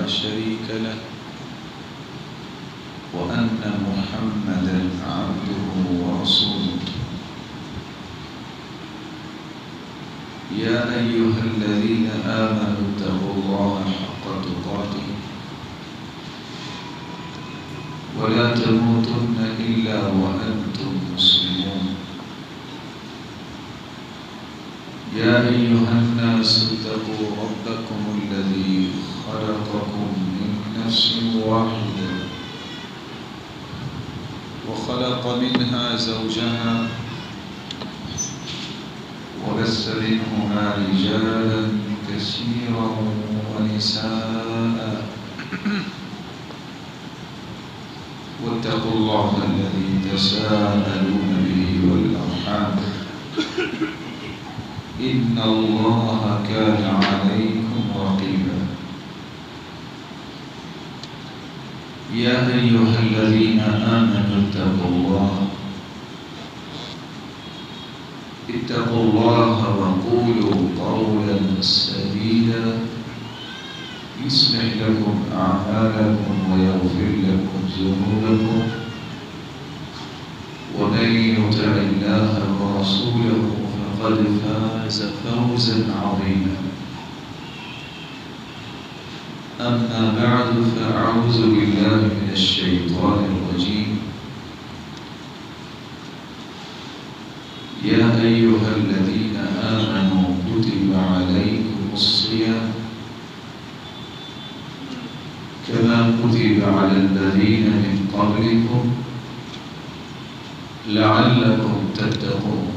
شريك له وأن محمدا عبده ورسوله يا أيها الذين آمنوا اتقوا الله حق تقاته ولا تموتن إلا وأنتم مسلمون يا أيها الناس اتقوا ربكم الذي خلقكم من نفس واحدة وخلق منها زوجها وبث منهما رجالا كثيرا ونساء واتقوا الله الذي تساءلون به والأرحام إن الله كان عليكم رقيبا يا أيها الذين آمنوا اتقوا الله وقولوا قولا سديدا يصلح لكم أعمالكم ويغفر لكم ذنوبكم ومن يطع الله ورسوله فقد فاز فوزا عظيما أما بعد فأعوذ بالله من الشيطان الرجيم يا أيها الذين آمنوا كتب عليكم الصيام كما كتب على الذين من قبلكم لعلكم تتقون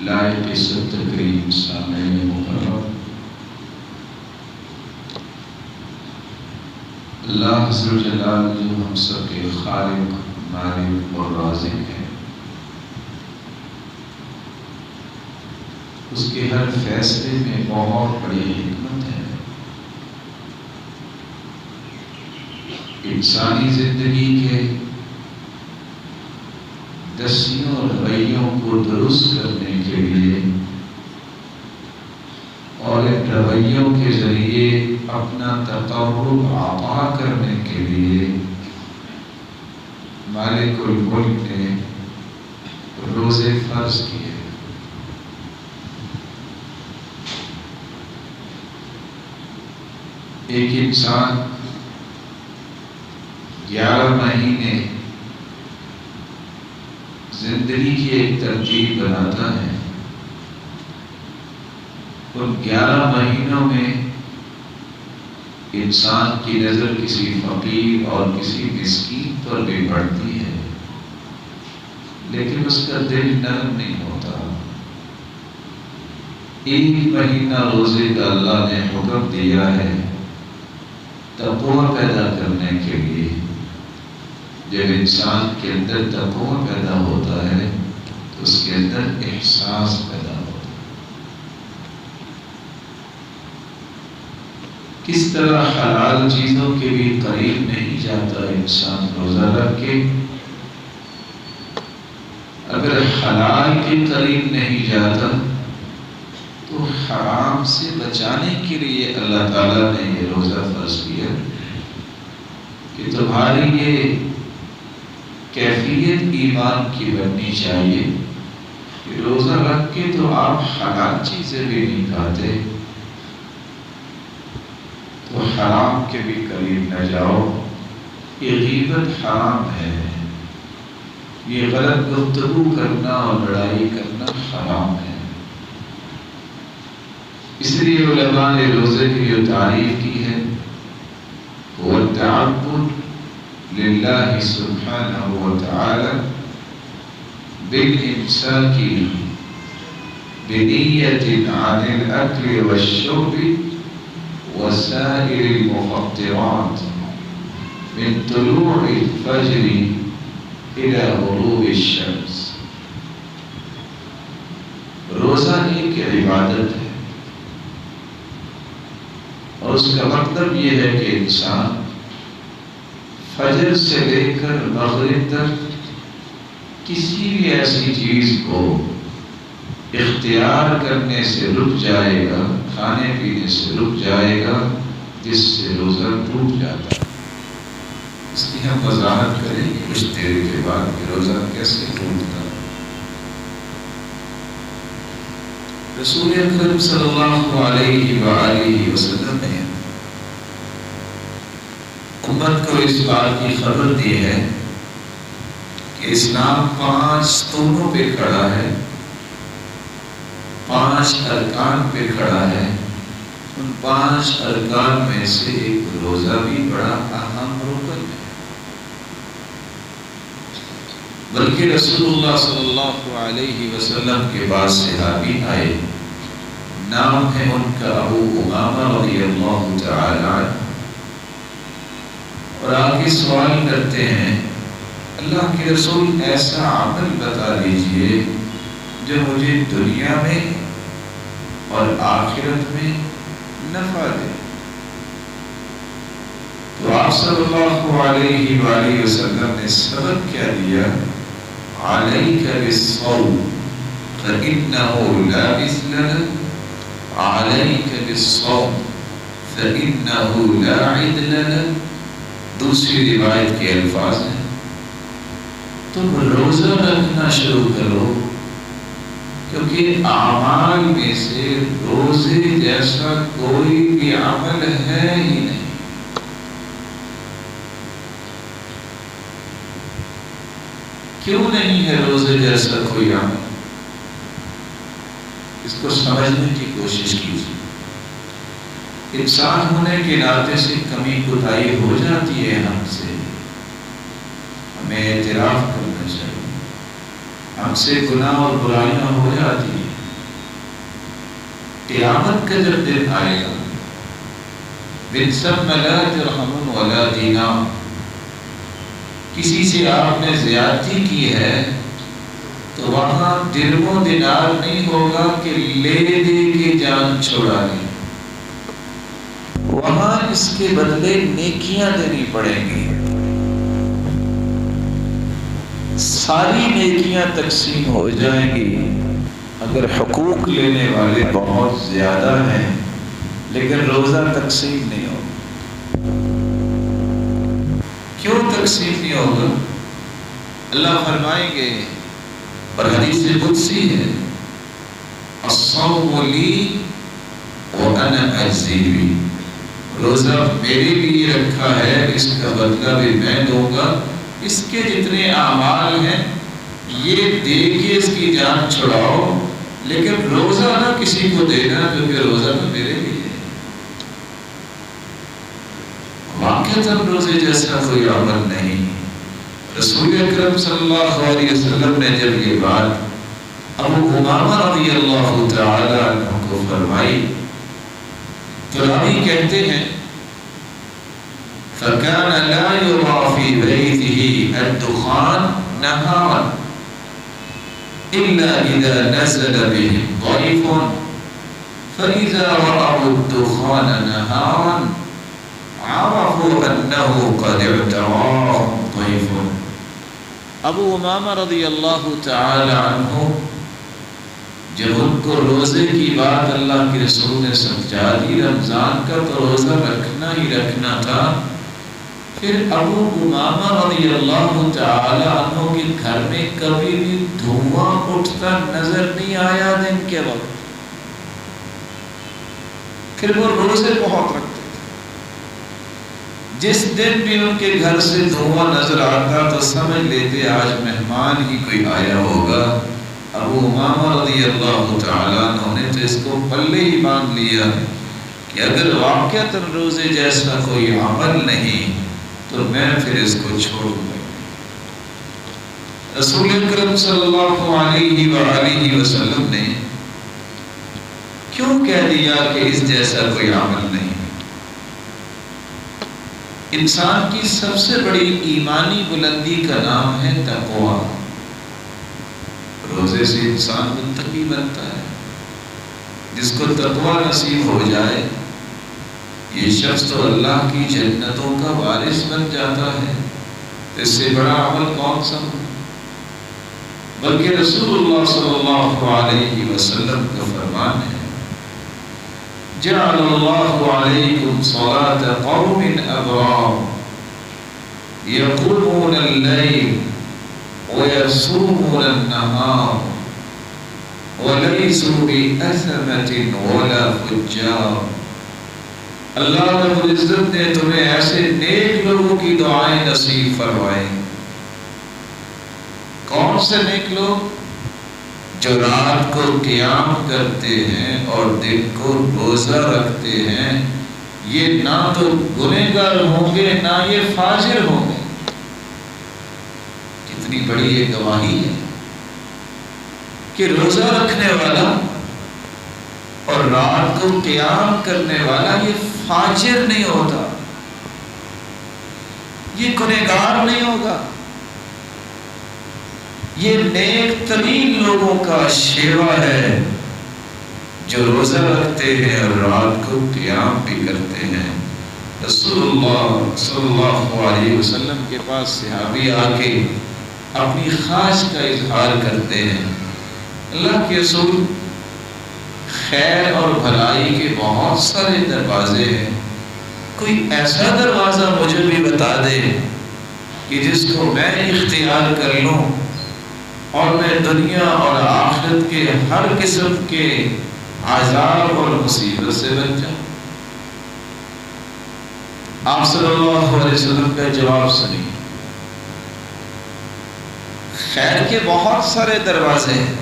لائق تکریم سامعین مکرم، اللہ ذو الجلال جو ہم سب کے خالق مالک اور رازق ہے، اس کے ہر فیصلے میں بہت بڑی حکمت ہے۔ انسانی زندگی کے دسیوں رویوں کو درست کرنے کے لیے اور ان رویوں کے ذریعے اپنا تقرب عطا کرنے کے لیے مالک الملک نے روزے فرض کیے۔ ایک انسان 11 مہینے زندگی کی ایک ترتیب بناتا ہے، اور 11 مہینوں میں انسان کی نظر کسی فقیر اور کسی مسکین پر بھی پڑتی ہے، لیکن اس کا دل نرم نہیں ہوتا۔ ایک مہینہ روزے کا اللہ نے حکم دیا ہے تقوی پیدا کرنے کے لیے۔ جب انسان کے اندر تقوی پیدا ہوتا ہے تو اس کے اندر احساس پیدا ہوتا ہے۔ کس طرح حلال چیزوں کے بھی قریب نہیں جاتا انسان روزہ رکھ کے، اگر حلال کے قریب نہیں جاتا تو حرام سے بچانے کے لیے اللہ تعالیٰ نے یہ روزہ فرض کیا کہ تمہاری یہ کیفیت ایمان کی بننی چاہیے کہ روزہ رکھ کے تو آپ حلال چیزیں بھی نہیں کھاتے، تو حرام کے بھی قریب نہ جاؤ۔ یہ غیبت حرام ہے، یہ غلط گفتگو کرنا اور لڑائی کرنا حرام ہے۔ اس لیے علماء نے روزے کی جو تعریف کی ہے وہ التعبد للہ سبحانہ وتعالی بالامساک بنیۃ عن الاکل والشرب وسائر المفطرات من طلوع الفجر الى غروب الشمس۔ روزہ ایک عبادت ہے، اور اس کا مطلب یہ ہے کہ انسان فجر سے لے کر مغرب تک کسی بھی ایسی چیز کو اختیار کرنے سے رک جائے گا، کھانے پینے دینے سے رک جائے گا جس سے روزہ ٹوٹ جاتا ہے۔ اس کی ہم وضاحت کریں گے کچھ دیر کے بعد کہ روزہ کیسے ٹوٹتا ہے۔ رسول اکرم صلی اللہ علیہ وآلہ وسلم نے امت کو اس بات کی خبر دی ہے کہ اسلام 5 ستونوں پہ کھڑا ہے، 5 ارکان پہ کھڑا ہے۔ ان 5 ارکان میں سے ایک روزہ بھی بڑا اہم رکن ہے۔ بلکہ رسول اللہ صلی اللہ علیہ وسلم کے پاس صحابی آئے، نام ہے ان کا ابو امامہ رضی اللہ تعالی عنہ، اور آگے سوال کرتے ہیں اللہ کے رسول ایسا عمل بتا دیجئے جو مجھے دنیا میں اور آخرت میں نفع دے۔ تو آپ صلی اللہ علیہ وآلہ وسلم نے سبق کیا دیا، علیک بالصوم فإنہ لا مثل لہ، علیک بالصوم فإنہ لا عدل لہ۔ دوسری روایت کے الفاظ ہیں تم روزہ رکھنا شروع کرو، کیونکہ اعمال میں سے روزے جیسا کوئی بھی عمل ہے ہی نہیں۔ کیوں نہیں ہے روزے جیسا کوئی عمل؟ اس کو سمجھنے کی کوشش کیجیے۔ انسان ہونے کے ناطے سے کمی کوتاہی ہو جاتی ہے ہم سے، ہمیں اعتراف کرنا چاہیے۔ ہم سے گناہ اور برائیاں ہو جاتی ہیں۔ قیامت کا جب دن آئے گا، من ثم لا درہم ولا دینار، کسی سے آپ نے زیادتی کی ہے تو وہاں درہم و دینار نہیں ہوگا کہ لے دے کے جان چھوڑا لے، وہاں اس کے بدلے نیکیاں دینی پڑیں گی۔ ساری نیکیاں تقسیم ہو جائیں گی۔ اگر حقوق لینے والے بہت زیادہ ہیں لیکن روزہ تقسیم نہیں ہوگا۔ کیوں تقسیم نہیں ہوگا؟ اللہ فرمائیں گے، اور حدیث قدسی ہے، الصوم لی وانا اجزی بہ، روزہ میرے لیے رکھا ہے، اس کا بدلہ بھی میں دوں گا۔ اس کے جتنے اعمال ہیں یہ دے کے اس کی جان چھڑاؤ، لیکن روزہ نہ کسی کو دینا، کیونکہ روزہ تو میرے لیے ہے۔ واقعتاً روزے جیسا کوئی عمل نہیں۔ رسول اکرم صلی اللہ علیہ وسلم نے جب یہ بات ابو امامہ رضی اللہ تعالی عنہ کو فرمائی تو راوی کہتے ہیں فَكَانَ لَا يُرَى فِي بَيْتِهِ الدُّخَانُ نَهَارًا إِلَّا إِذَا نَزَلَ بِهِمْ ضَيْفٌ فَإِذَا رَأَوُا الدُّخَانَ نَهَارًا عَرَفُوا أَنَّهُ قَدِ اعْتَرَاهُمْ ضَيْفٌ۔ ابو امامہ رضی اللہ تعالی عنہ جب ان کو روزے کی بات اللہ کے رسول نے سمجھا دی، رمضان کا تو روزہ رکھنا ہی رکھنا تھا، پھر ابو امامہ رضی اللہ تعالی عنہ کے گھر میں کبھی بھی دھواں اٹھتا نظر نہیں آیا دن کے وقت۔ پھر وہ روزے بہت رکھتے تھے، جس دن بھی ان کے گھر سے دھواں نظر آتا تو سمجھ لیتے آج مہمان ہی کوئی آیا ہوگا۔ ابو امامہ رضی اللہ تعالیٰ عنہ نے تو اس کو پلے ہی باندھ لیا کہ اگر واقعتاً روزے جیسا کوئی عمل نہیں تو میں پھر اس کو چھوڑ دوں۔ رسول اکرم صلی اللہ علیہ وآلہ وسلم نے کیوں کہہ دیا کہ اس جیسا کوئی عمل نہیں؟ انسان کی سب سے بڑی ایمانی بلندی کا نام ہے تقویٰ۔ روزے سے انسان متقی بنتا ہے۔ جس کو تقویٰ نصیب ہو جائے یہ شخص تو اللہ کی جنتوں کا وارث بن جاتا ہے۔ اس سے بڑا عمل کون سا ہو؟ بلکہ رسول اللہ صلی اللہ علیہ وسلم کا فرمان ہے، جعل اللہ علیکم صلاة قوم ابرار یقومون اللیل ویصومون النہار ولیسوا بأثمة ولا فجار۔ اللہ رب العزت نے تمہیں ایسے نیک لوگوں کی دعائیں نصیب فرمائیں۔ کون سے نیک لوگ؟ جو رات کو قیام کرتے ہیں اور دن کو روزہ رکھتے ہیں، یہ نہ تو گنہگار ہوں گے نہ یہ فاجر ہوں گے۔ کتنی بڑی یہ گواہی ہے کہ روزہ رکھنے والا اور رات کو قیام کرنے والا یہ فاجر نہیں ہوتا، یہ گنہگار نہیں ہوگا، یہ نیک ترین لوگوں کا شیوا ہے جو روزہ رکھتے ہیں اور رات کو قیام بھی کرتے ہیں۔ رسول اللہ صلی اللہ علیہ وسلم کے پاس صحابی آ کے اپنی خواہش کا اظہار کرتے ہیں، اللہ کے رسول، خیر اور بھلائی کے بہت سارے دروازے ہیں، کوئی ایسا دروازہ مجھے بھی بتا دے کہ جس کو میں اختیار کر لوں اور میں دنیا اور آخرت کے ہر قسم کے عذاب اور مصیبت سے بچ جاؤں۔ آپ صلی اللہ علیہ وسلم کا جواب سنیے، خیر کے بہت سارے دروازے ہیں،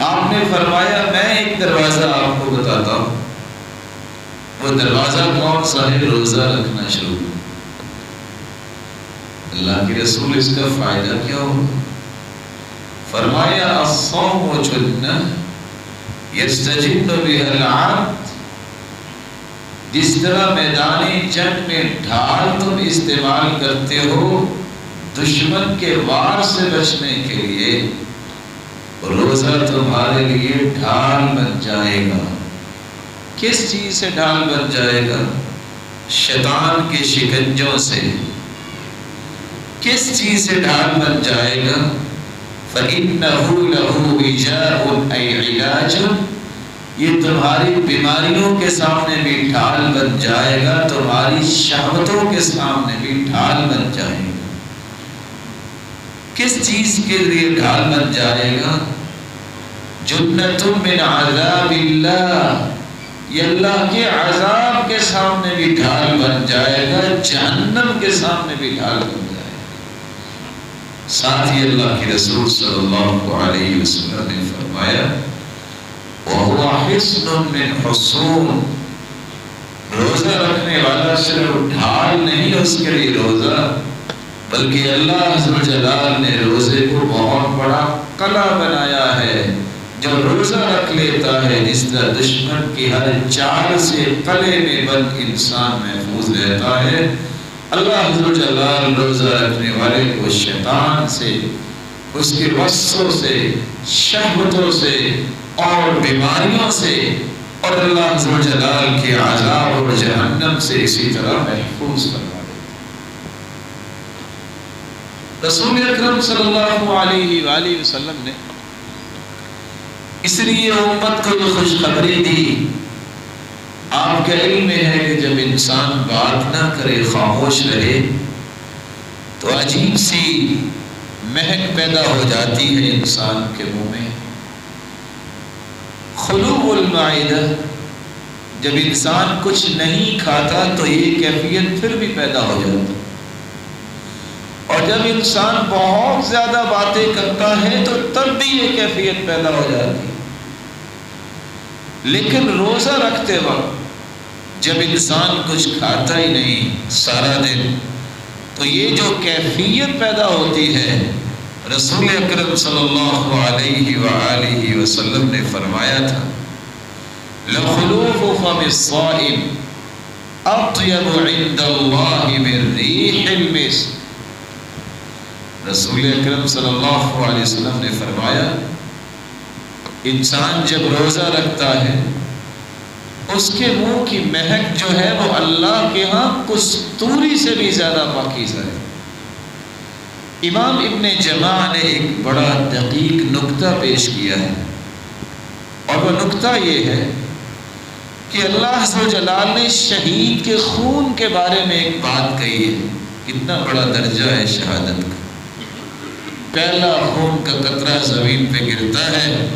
آپ نے فرمایا میں ایک دروازہ آپ کو بتاتا ہوں، وہ دروازہ کون سا ہے؟ روزہ رکھنا شروع۔ اللہ کے رسول، اس کا فائدہ کیا ہو؟ فرمایا الصوم جنہ یستجن بها العبد، جس طرح میدان جنگ میں ڈھال تم استعمال کرتے ہو دشمن کے وار سے بچنے کے لیے، روزہ تمہارے لیے ڈھال بن جائے گا۔ کس چیز سے ڈھال بن جائے گا؟ شیطان کے شکنجوں سے۔ کس چیز سے ڈھال بن جائے گا؟ فَإِنَّهُ لَهُ وِجَاءٌ أَيْ عِلَاجٌ، یہ تمہاری بیماریوں کے سامنے بھی ڈھال بن جائے گا، تمہاری شہوتوں کے سامنے بھی ڈھال بن جائے گا۔ کس چیز کے لیے ڈھال بن جائے گا؟ جنۃ من عذاب اللہ، یہ اللہ کے عذاب کے سامنے بھی ڈھال بن جائے گا، جہنم کے سامنے بھی ڈھال بن جائے گا۔ ساتھ ہی اللہ کے رسول صلی اللہ علیہ وسلم نے فرمایا وَهُوَ حِصْنٌ مِّنْ حُصُونٍ، روزہ رکھنے والا صرف ڈھال نہیں اس کے لیے روزہ، بلکہ اللہ عز و جلال نے روزے کو بہت بڑا قلعہ بنایا ہے۔ جو روزہ رکھ لیتا ہے، جس طرح دشمن کی ہر چال سے قلعے میں بند انسان محفوظ رہتا ہے، اللہ عز و جلال روزہ رکھنے والے کو شیطان سے، اس کے وسوسوں سے، شہوتوں سے اور بیماریوں سے اور اللہ عز و جلال کے عذاب اور جہنم سے اسی طرح محفوظ فرما دیتا۔ رسول اکرم صلی اللہ علیہ وآلہ وسلم نے اس لیے امت کو یہ خوشخبری دی۔ آپ کے علم میں ہے کہ جب انسان بات نہ کرے، خاموش رہے، تو عجیب سی مہک پیدا ہو جاتی ہے انسان کے منہ میں۔ خلوع المعدہ، جب انسان کچھ نہیں کھاتا تو یہ کیفیت پھر بھی پیدا ہو جاتی، اور جب انسان بہت زیادہ باتیں کرتا ہے تو تب بھی یہ کیفیت پیدا ہو جاتی۔ لیکن روزہ رکھتے وقت جب انسان کچھ کھاتا ہی نہیں سارا دن، تو یہ جو کیفیت پیدا ہوتی ہے، رسول اکرم صلی اللہ علیہ وآلہ وسلم نے فرمایا تھا لَخُلُوفُ فَمِ الصَّائِمِ أَطْيَبُ عِنْدَ اللَّهِ مِنْ رِيحِ الْمِسْكِ۔ رسول اکرم صلی اللہ علیہ وسلم نے فرمایا انسان جب روزہ رکھتا ہے اس کے منہ کی مہک جو ہے وہ اللہ کے ہاں کستوری سے بھی زیادہ پاکیزہ ہے۔ امام ابن جماع نے ایک بڑا دقیق نکتہ پیش کیا ہے، اور وہ نکتہ یہ ہے کہ اللہ عز و جلال نے شہید کے خون کے بارے میں ایک بات کہی ہے. کتنا بڑا درجہ ہے شہادت کا. پہلا خون کا قطرہ زمین پہ گرتا ہے،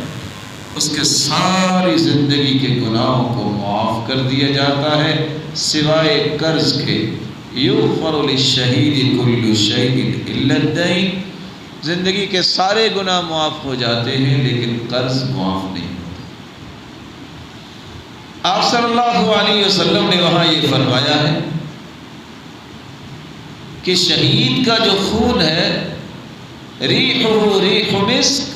اس کے ساری زندگی کے گناہوں کو معاف کر دیا جاتا ہے سوائے قرض کے. یغفر للشہید کل شیء الا الدین. زندگی کے سارے گناہ معاف ہو جاتے ہیں لیکن قرض معاف نہیں ہوتا. آپ صلی اللہ علیہ وسلم نے وہاں یہ فرمایا ہے کہ شہید کا جو خون ہے ریحہ ریح مسک،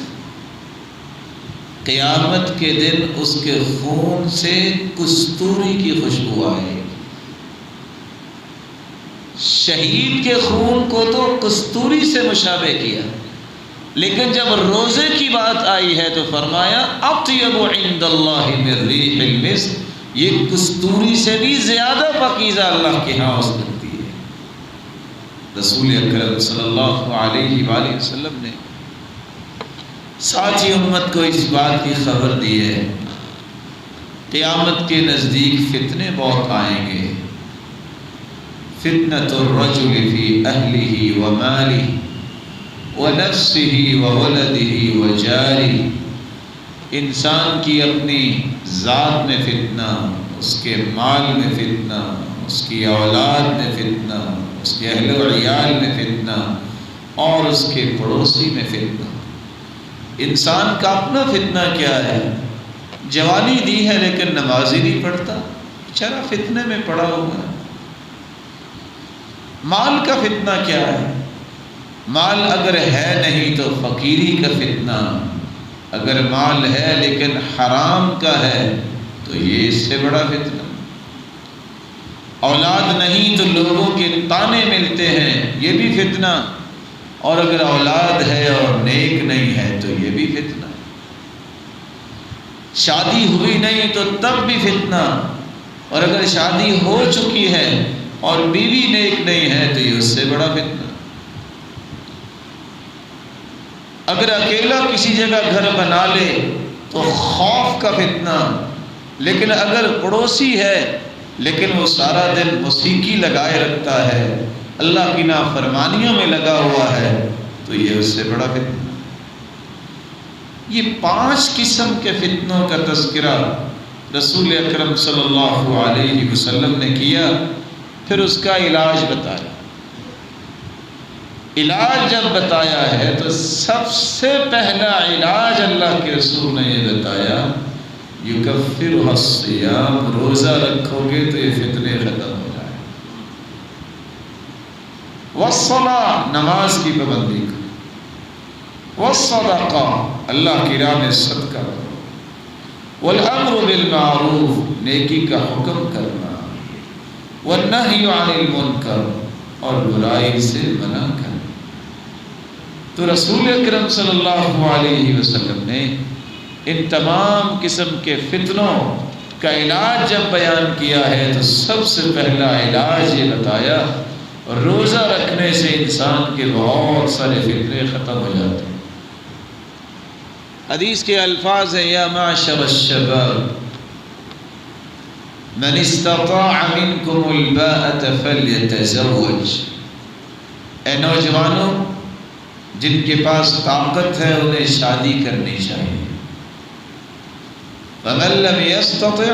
قیامت کے دن اس کے خون سے کستوری کی خوشبو آئے گی. شہید کے خون کو تو کستوری سے مشابہ کیا، لیکن جب روزے کی بات آئی ہے تو فرمایا اطیب عند اللہ من ریح المسک، یہ کستوری سے بھی زیادہ پاکیزہ اللہ کے ہاں لگتی ہے. رسول اکرم صلی اللہ علیہ وآلہ وسلم نے ساتھی امت کو اس بات کی خبر دی ہے قیامت کے نزدیک فتنے بہت آئیں گے. فتنۃ الرجل فی اہلہ ومالہ ونفسہ وولدہ وجارہ. انسان کی اپنی ذات میں فتنہ، اس کے مال میں فتنہ، اس کی اولاد میں فتنہ، اس کے اہل و عیال میں فتنہ، اور اس کے پڑوسی میں فتنہ. انسان کا اپنا فتنہ کیا ہے؟ جوانی دی ہے لیکن نماز ہی نہیں پڑھتا، بیچارہ فتنے میں پڑا ہوا ہے. مال کا فتنہ کیا ہے؟ مال اگر ہے نہیں تو فقیری کا فتنہ. اگر مال ہے لیکن حرام کا ہے تو یہ اس سے بڑا فتنہ. اولاد نہیں تو لوگوں کے طانے ملتے ہیں، یہ بھی فتنہ. اور اگر اولاد ہے اور نیک نہیں ہے تو یہ بھی فتنہ. شادی ہوئی نہیں تو تب بھی فتنہ، اور اگر شادی ہو چکی ہے اور بیوی نیک نہیں ہے تو یہ اس سے بڑا فتنہ. اگر اکیلا کسی جگہ گھر بنا لے تو خوف کا فتنہ، لیکن اگر پڑوسی ہے لیکن وہ سارا دن موسیقی لگائے رکھتا ہے، اللہ کی نافرمانیوں میں لگا ہوا ہے تو یہ اس سے بڑا فتنہ. یہ 5 قسم کے فتنوں کا تذکرہ رسول اکرم صلی اللہ علیہ وسلم نے کیا، پھر اس کا علاج بتایا. علاج جب بتایا ہے تو سب سے پہلا علاج اللہ کے رسول نے یہ بتایا یکفرها الصیام. روزہ رکھو گے تو یہ فتنے ختم ہو جائیں. والصلاۃ، نماز کی پابندی کرو. والصدقہ، اللہ کی راہ میں صدقہ کرو. والامر بالمعروف، نیکی کا حکم کرنا. والنہی عن المنکر، اور برائی سے منع کرنا. تو رسول اکرم صلی اللہ علیہ وسلم نے ان تمام قسم کے فتنوں کا علاج جب بیان کیا ہے تو سب سے پہلا علاج یہ بتایا، روزہ رکھنے سے انسان کے بہت سارے فتنے ختم ہو جاتے ہیں. حدیث کے الفاظ ہیں یا معشر الشباب من استطاع منکم الباءة فلیتزوج. اے نوجوانوں، جن کے پاس طاقت ہے انہیں شادی کرنی چاہیے. فمن لم يستطع،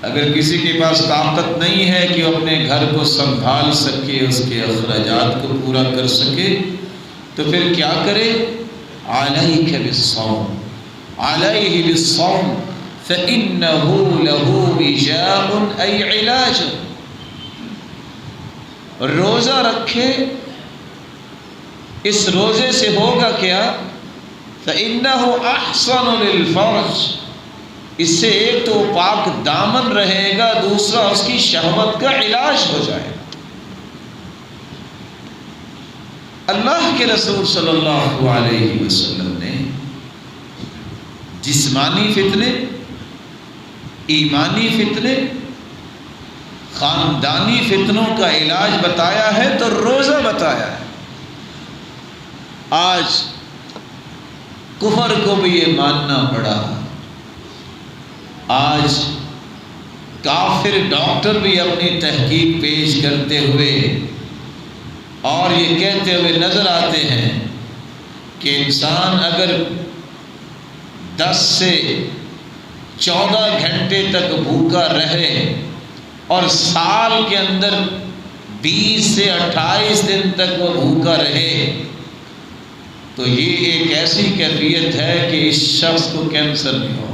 اگر کسی کے پاس طاقت نہیں ہے کہ وہ اپنے گھر کو سنبھال سکے، اس کے اخراجات کو پورا کر سکے، تو پھر کیا کرے؟ علیک بالصوم، علیہ بالصوم فإنہ لہ وجاء ای علاج. روزہ رکھے، اس روزے سے ہوگا کیا؟ فإنہ احصن للفرج، اس سے ایک تو پاک دامن رہے گا، دوسرا اس کی شہوت کا علاج ہو جائے. اللہ کے رسول صلی اللہ علیہ وسلم نے جسمانی فتنے، ایمانی فتنے، خاندانی فتنوں کا علاج بتایا ہے تو روزہ بتایا ہے. آج کفر کو بھی یہ ماننا پڑا، آج کافر ڈاکٹر بھی اپنی تحقیق پیش کرتے ہوئے اور یہ کہتے ہوئے نظر آتے ہیں کہ انسان اگر 10 سے 14 گھنٹے تک بھوکا رہے اور سال کے اندر 20 سے 28 دن تک وہ بھوکا رہے تو یہ ایک ایسی کیفیت ہے کہ اس شخص کو کینسر نہیں ہوگا۔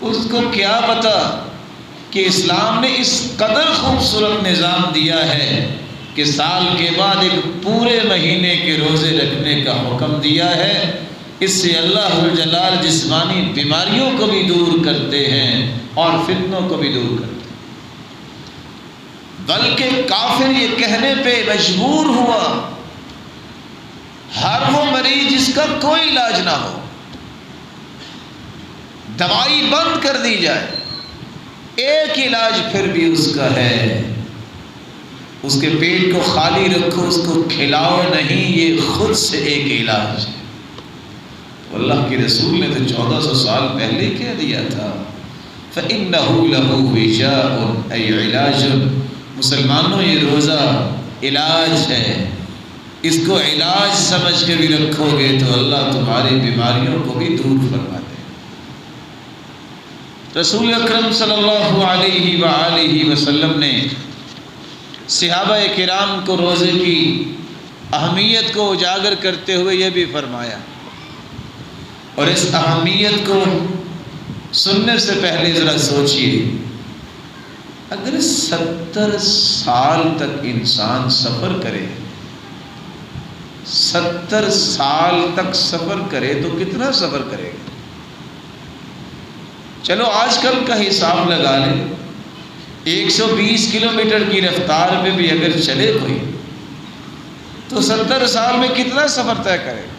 اس کو کیا پتا کہ اسلام نے اس قدر خوبصورت نظام دیا ہے کہ سال کے بعد ایک پورے مہینے کے روزے رکھنے کا حکم دیا ہے۔ اس سے اللہ جلال جسمانی بیماریوں کو بھی دور کرتے ہیں اور فتنوں کو بھی دور کرتے ہیں۔ بلکہ کافر یہ کہنے پہ مجبور ہوا، ہر وہ مریض جس کا کوئی علاج نہ ہو، دوائی بند کر دی جائے، ایک علاج پھر بھی اس کا ہے، اس کے پیٹ کو خالی رکھو، اس کو کھلاؤ نہیں، یہ خود سے ایک علاج ہے۔ اللہ کے رسول نے تو 1400 سال پہلے کہہ دیا تھا فَإِنَّهُ لَهُ وِجَاءٌ أَيْ عِلَاجٌ، مسلمانوں یہ روزہ علاج ہے، اس کو علاج سمجھ کے بھی رکھو گے تو اللہ تمہاری بیماریوں کو بھی دور فرما دے۔ رسول اکرم صلی اللہ علیہ وآلہ وسلم نے صحابہ کرام کو روزے کی اہمیت کو اجاگر کرتے ہوئے یہ بھی فرمایا، اور اس اہمیت کو سننے سے پہلے ذرا سوچئے، اگر 70 سال تک انسان سفر کرے، 70 سال تک سفر کرے تو کتنا سفر کرے گا؟ چلو آج کل کا حساب لگا لیں، 120 کلومیٹر کی رفتار پہ بھی اگر چلے کوئی تو 70 سال میں کتنا سفر طے کرے گا؟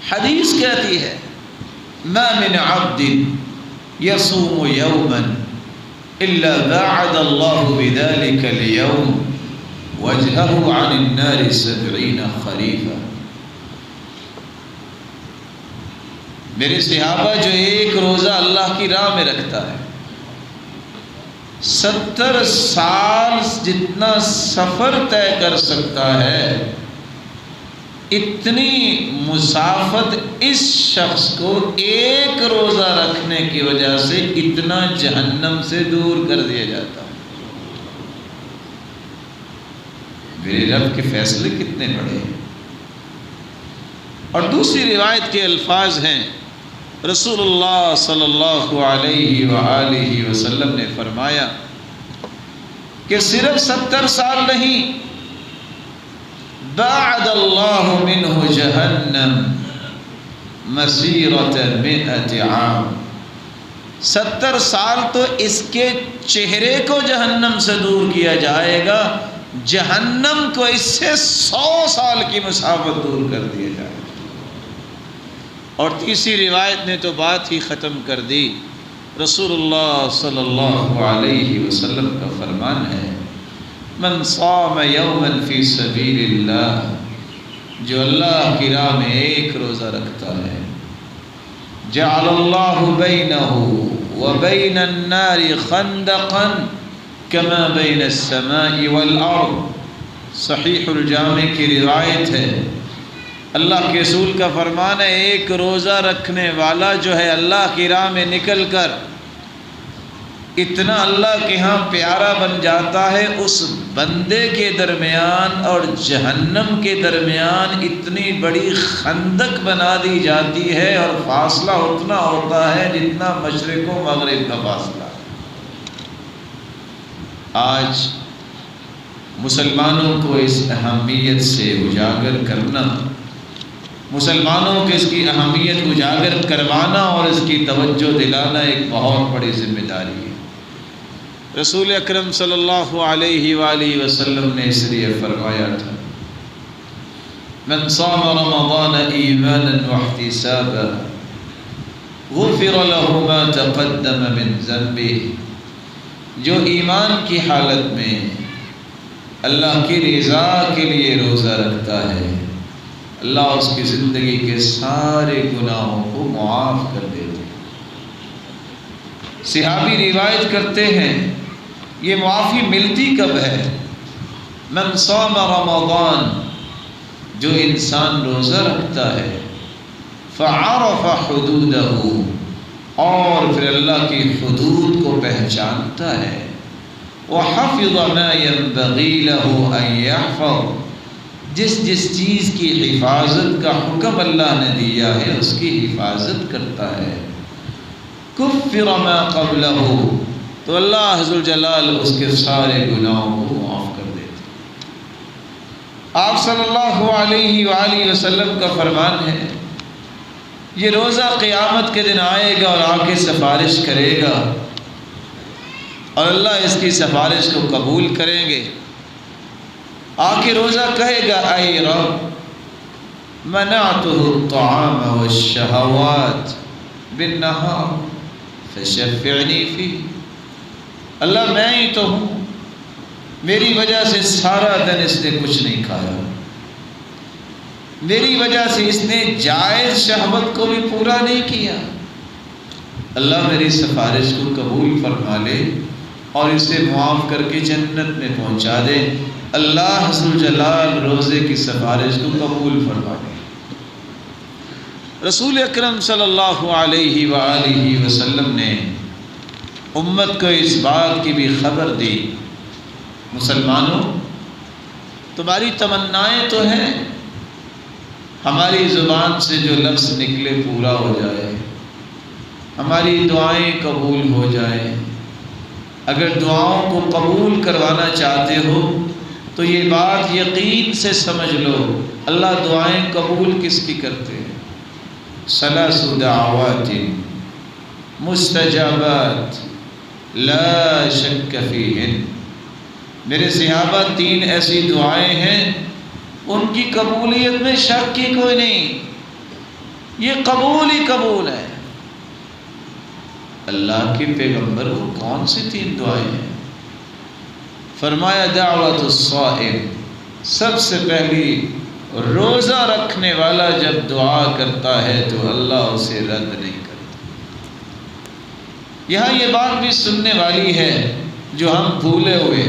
حدیث کہتی ہے ما من عبد يصوم يوما الا بعد الله بذلك اليوم وجهه عن النار 70 خريفا۔ میرے صحابہ جو ایک روزہ اللہ کی راہ میں رکھتا ہے، 70 سال جتنا سفر طے کر سکتا ہے، اتنی مسافت اس شخص کو ایک روزہ رکھنے کی وجہ سے اتنا جہنم سے دور کر دیا جاتا ہے۔ میرے رب کے فیصلے کتنے بڑے ہیں۔ اور دوسری روایت کے الفاظ ہیں، رسول اللہ صلی اللہ علیہ وآلہ وسلم نے فرمایا کہ صرف 70 سال نہیں، بعد اللہ منہ جہنم مسیرۃ 100 عام، 70 سال تو اس کے چہرے کو جہنم سے دور کیا جائے گا، جہنم کو اس سے 100 سال کی مسافت دور کر دیا جائے گا۔ اور تیسری روایت نے تو بات ہی ختم کر دی، رسول اللہ صلی اللہ علیہ وسلم کا فرمان ہے من صام یوما فی سبیل اللہ، جو اللہ کی راہ میں ایک روزہ رکھتا ہے، جعل اللہ بینہ وبین النار خندقا کما بین السماء والارض۔ صحیح الجامع کی روایت ہے، اللہ کے رسول کا فرمان ہے ایک روزہ رکھنے والا جو ہے اللہ کی راہ میں نکل کر اتنا اللہ کے ہاں پیارا بن جاتا ہے، اس بندے کے درمیان اور جہنم کے درمیان اتنی بڑی خندق بنا دی جاتی ہے اور فاصلہ اتنا ہوتا ہے جتنا مشرق و مغرب کا فاصلہ۔ آج مسلمانوں کو اس اہمیت سے اجاگر کرنا، مسلمانوں کو اس کی اہمیت اجاگر کروانا اور اس کی توجہ دلانا ایک بہت بڑی ذمہ داری ہے۔ رسول اکرم صلی اللہ علیہ وآلہ وسلم نے اس لیے فرمایا تھا من صام رمضان ایمانا واحتسابا غفر له ما تقدم من ذنبه، جو ایمان کی حالت میں اللہ کی رضا کے لیے روزہ رکھتا ہے، اللہ اس کی زندگی کے سارے گناہوں کو معاف کر دیتے ہیں۔ صحابی روایت کرتے ہیں یہ معافی ملتی کب ہے؟ من صام رمضان، جو انسان روزہ رکھتا ہے، فعرف حدودہ، اور پھر اللہ کی حدود کو پہچانتا ہے، وحفظ ما ينبغي له ان يحفظ، جس چیز کی حفاظت کا حکم اللہ نے دیا ہے اس کی حفاظت کرتا ہے، کفر ما قبلہ، تو اللہ عز وجل اس کے سارے گناہوں کو معاف کر دیتے۔ آپ صلی اللہ علیہ وآلہ وسلم کا فرمان ہے یہ روزہ قیامت کے دن آئے گا اور آ کے سفارش کرے گا، اور اللہ اس کی سفارش کو قبول کریں گے۔ آ کے روزہ کہے گا اے رب منعتہ الطعام والشہوات بالنہار فشفعنی فیہ، اللہ میں ہی تو ہوں، میری وجہ سے سارا دن اس نے کچھ نہیں کھایا، میری وجہ سے اس نے جائز شہوت کو بھی پورا نہیں کیا، اللہ میری سفارش کو قبول فرما لے اور اسے معاف کر کے جنت میں پہنچا دے۔ اللہ حض الجلال روزے کی سفارش کو قبول فرما لے۔ رسول اکرم صلی اللہ علیہ وآلہ وسلم نے امت کو اس بات کی بھی خبر دی، مسلمانوں تمہاری تمنائیں تو ہیں، ہماری زبان سے جو لفظ نکلے پورا ہو جائے، ہماری دعائیں قبول ہو جائیں۔ اگر دعاؤں کو قبول کروانا چاہتے ہو تو یہ بات یقین سے سمجھ لو، اللہ دعائیں قبول کس کی کرتے ہیں؟ ثلاث دعوات مستجابات لا شک فیہن، میرے صحابہ 3 ایسی دعائیں ہیں ان کی قبولیت میں شک کی کوئی نہیں، یہ قبول ہی قبول ہے۔ اللہ کے پیغمبر وہ کون سی 3 دعائیں ہیں؟ فرمایا دعوت الصائم، سب سے پہلی روزہ رکھنے والا جب دعا کرتا ہے تو اللہ اسے رد نہیں کرتا۔ یہاں یہ بات بھی سننے والی ہے جو ہم بھولے ہوئے،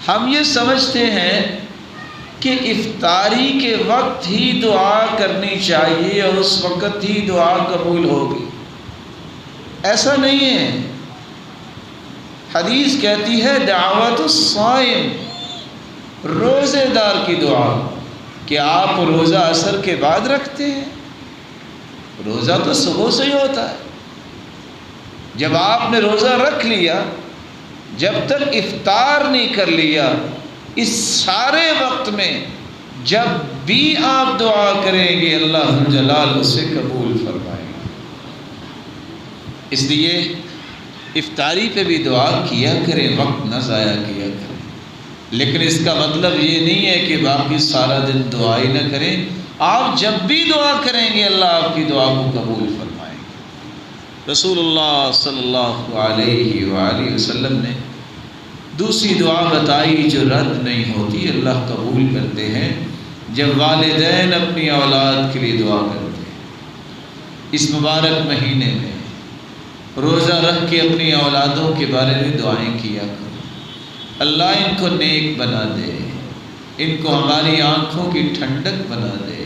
ہم یہ سمجھتے ہیں کہ افطاری کے وقت ہی دعا کرنی چاہیے اور اس وقت ہی دعا قبول ہوگی، ایسا نہیں ہے۔ حدیث کہتی ہے دعوت الصائم، روزے دار کی دعا، کہ آپ روزہ عصر کے بعد رکھتے ہیں، روزہ تو صبح سے ہی ہوتا ہے، جب آپ نے روزہ رکھ لیا جب تک افطار نہیں کر لیا اس سارے وقت میں جب بھی آپ دعا کریں گے اللہ جلال اسے قبول فرمائے گا۔ اس لیے افطاری پہ بھی دعا کیا کریں، وقت نہ ضائع کیا کریں، لیکن اس کا مطلب یہ نہیں ہے کہ باقی سارا دن دعا ہی نہ کریں۔ آپ جب بھی دعا کریں گے اللہ آپ کی دعا کو قبول فرمائے گا۔ رسول اللہ صلی اللہ علیہ وآلہ وسلم نے دوسری دعا بتائی جو رد نہیں ہوتی، اللہ قبول کرتے ہیں، جب والدین اپنی اولاد کے لیے دعا کرتے ہیں۔ اس مبارک مہینے میں روزہ رکھ کے اپنی اولادوں کے بارے میں دعائیں کیا کرو، اللہ ان کو نیک بنا دے، ان کو ہماری آنکھوں کی ٹھنڈک بنا دے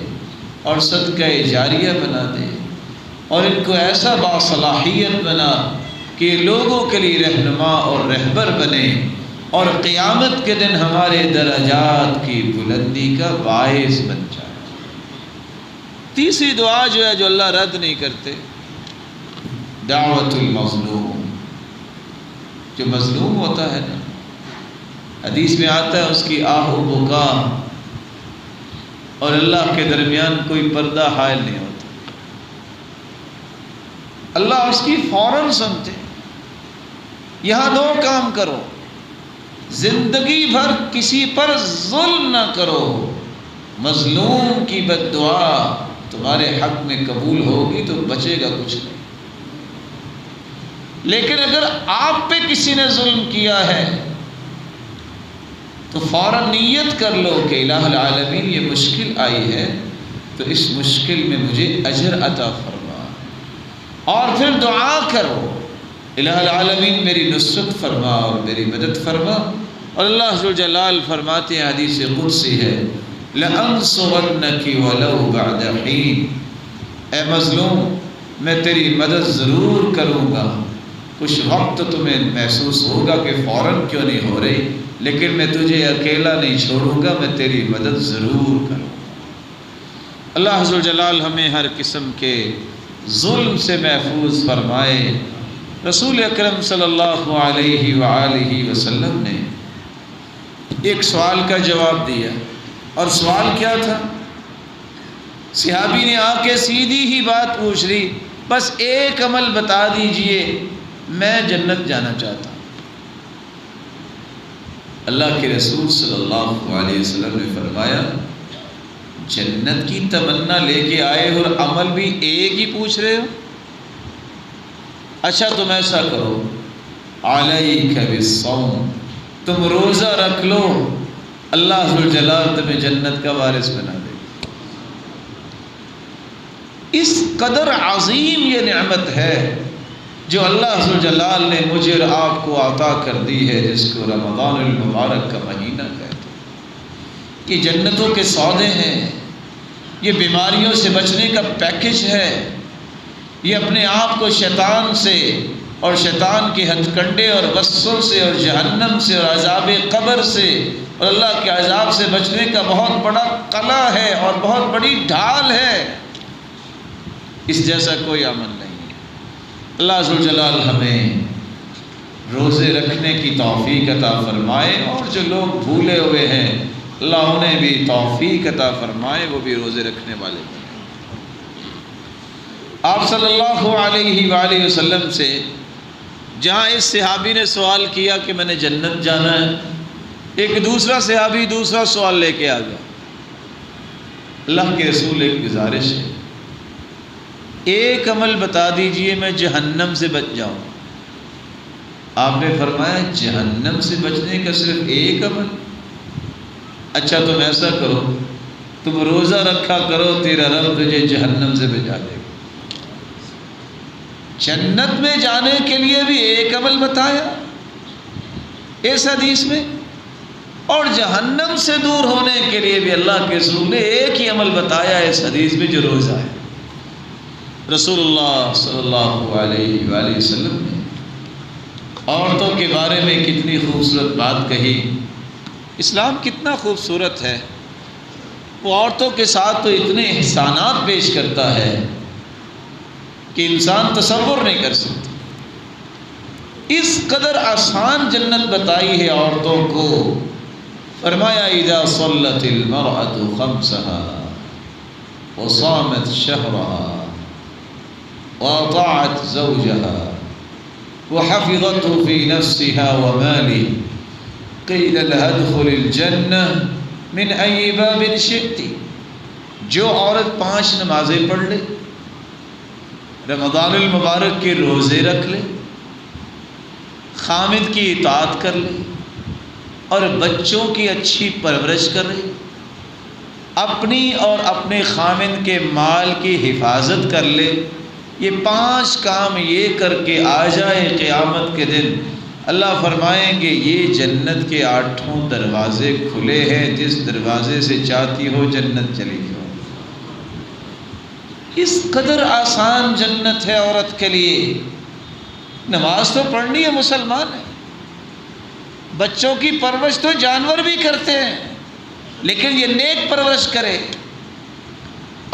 اور صدقہ جاریہ بنا دے، اور ان کو ایسا باصلاحیت بنا کہ لوگوں کے لیے رہنما اور رہبر بنے اور قیامت کے دن ہمارے درجات کی بلندی کا باعث بن جائے۔ تیسری دعا جو ہے جو اللہ رد نہیں کرتے، دعوت المظلوم، جو مظلوم ہوتا ہے نا، حدیث میں آتا ہے اس کی آہ و بکا اور اللہ کے درمیان کوئی پردہ حائل نہیں ہوتا، اللہ اس کی فوراً سنتے۔ یہاں 2 کام کرو، زندگی بھر کسی پر ظلم نہ کرو، مظلوم کی بد دعا تمہارے حق میں قبول ہوگی تو بچے گا کچھ نہیں، لیکن اگر آپ پہ کسی نے ظلم کیا ہے تو فوراً نیت کر لو کہ الہ العالمین یہ مشکل آئی ہے تو اس مشکل میں مجھے اجر عطا فرما، اور پھر دعا کرو الہ العالمین میری نصرت فرما اور میری مدد فرما۔ اور اللہ ذو الجلال فرماتے ہیں، حدیث قدسی ہے، لَأَنصُرَنَّكِ وَلَوْ بَعْدَ حِينٍ، اے مظلوم میں تیری مدد ضرور کروں گا، کچھ وقت تمہیں محسوس ہوگا کہ فوراً کیوں نہیں ہو رہی، لیکن میں تجھے اکیلا نہیں چھوڑوں گا، میں تیری مدد ضرور کروں گا۔ اللہ ذو الجلال ہمیں ہر قسم کے ظلم سے محفوظ فرمائے۔ رسول اکرم صلی اللہ علیہ وآلہ وسلم نے ایک سوال کا جواب دیا، اور سوال کیا تھا؟ صحابی نے آ کے سیدھی ہی بات پوچھ لی، بس ایک عمل بتا دیجئے، میں جنت جانا چاہتا ہوں۔ اللہ کے رسول صلی اللہ علیہ وسلم نے فرمایا، جنت کی تمنا لے کے آئے ہو اور عمل بھی ایک ہی پوچھ رہے ہو؟ اچھا تم ایسا کرو، علیک بالصوم، تم روزہ رکھ لو، اللہ ذو الجلال تمہیں جنت کا وارث بنا دے۔ اس قدر عظیم یہ نعمت ہے جو اللہ ذو الجلال نے مجھے اور آپ کو عطا کر دی ہے، جس کو رمضان المبارک کا مہینہ کہتے ہیں۔ یہ جنتوں کے سودے ہیں، یہ بیماریوں سے بچنے کا پیکج ہے، یہ اپنے آپ کو شیطان سے اور شیطان کے ہتھ کنڈے اور غصوں سے اور جہنم سے اور عذاب قبر سے اور اللہ کے عذاب سے بچنے کا بہت بڑا قلعہ ہے اور بہت بڑی ڈھال ہے۔ اس جیسا کوئی عمل نہیں ہے۔ اللہ ذو الجلال ہمیں روزے رکھنے کی توفیق عطا فرمائے، اور جو لوگ بھولے ہوئے ہیں اللہ انہیں بھی توفیق عطا فرمائے، وہ بھی روزے رکھنے والے بنیں۔ آپ صلی اللہ علیہ وآلہ وسلم سے جہاں اس صحابی نے سوال کیا کہ میں نے جنت جانا ہے، ایک دوسرا صحابی دوسرا سوال لے کے آ گیا۔ اللہ کے رسول ایک گزارش ہے، ایک عمل بتا دیجئے میں جہنم سے بچ جاؤں۔ آپ نے فرمایا جہنم سے بچنے کا صرف ایک عمل؟ اچھا تم ایسا کرو، تم روزہ رکھا کرو، تیرا رب تجھے جہنم سے بچا دے گا۔ جنت میں جانے کے لیے بھی ایک عمل بتایا اس حدیث میں، اور جہنم سے دور ہونے کے لیے بھی اللہ کے رسول نے ایک ہی عمل بتایا اس حدیث میں، جو روزہ ہے۔ رسول اللہ صلی اللہ علیہ وآلہ وسلم نے عورتوں کے بارے میں کتنی خوبصورت بات کہی۔ اسلام کتنا خوبصورت ہے، وہ عورتوں کے ساتھ تو اتنے احسانات پیش کرتا ہے کہ انسان تصور نہیں کر سکتا۔ اس قدر آسان جنت بتائی ہے عورتوں کو۔ فرمایا اذا صلت المرأة خمسها وصامت شهرها وأطاعت زوجها وحفظته في نفسها وماله قيل لها ادخل الجنة من أي باب شئت۔ جو عورت 5 نمازیں پڑھ لے، رمضان المبارک کے روزے رکھ لے، خامد کی اطاعت کر لے، اور بچوں کی اچھی پرورش کر لے، اپنی اور اپنے خامد کے مال کی حفاظت کر لے، یہ 5 کام یہ کر کے آ جائے قیامت کے دن، اللہ فرمائیں گے یہ جنت کے 8 دروازے کھلے ہیں، جس دروازے سے چاہتی ہو جنت چلی جاؤ۔ اس قدر آسان جنت ہے عورت کے لیے۔ نماز تو پڑھنی ہے، مسلمان ہے، بچوں کی پرورش تو جانور بھی کرتے ہیں، لیکن یہ نیک پرورش کرے،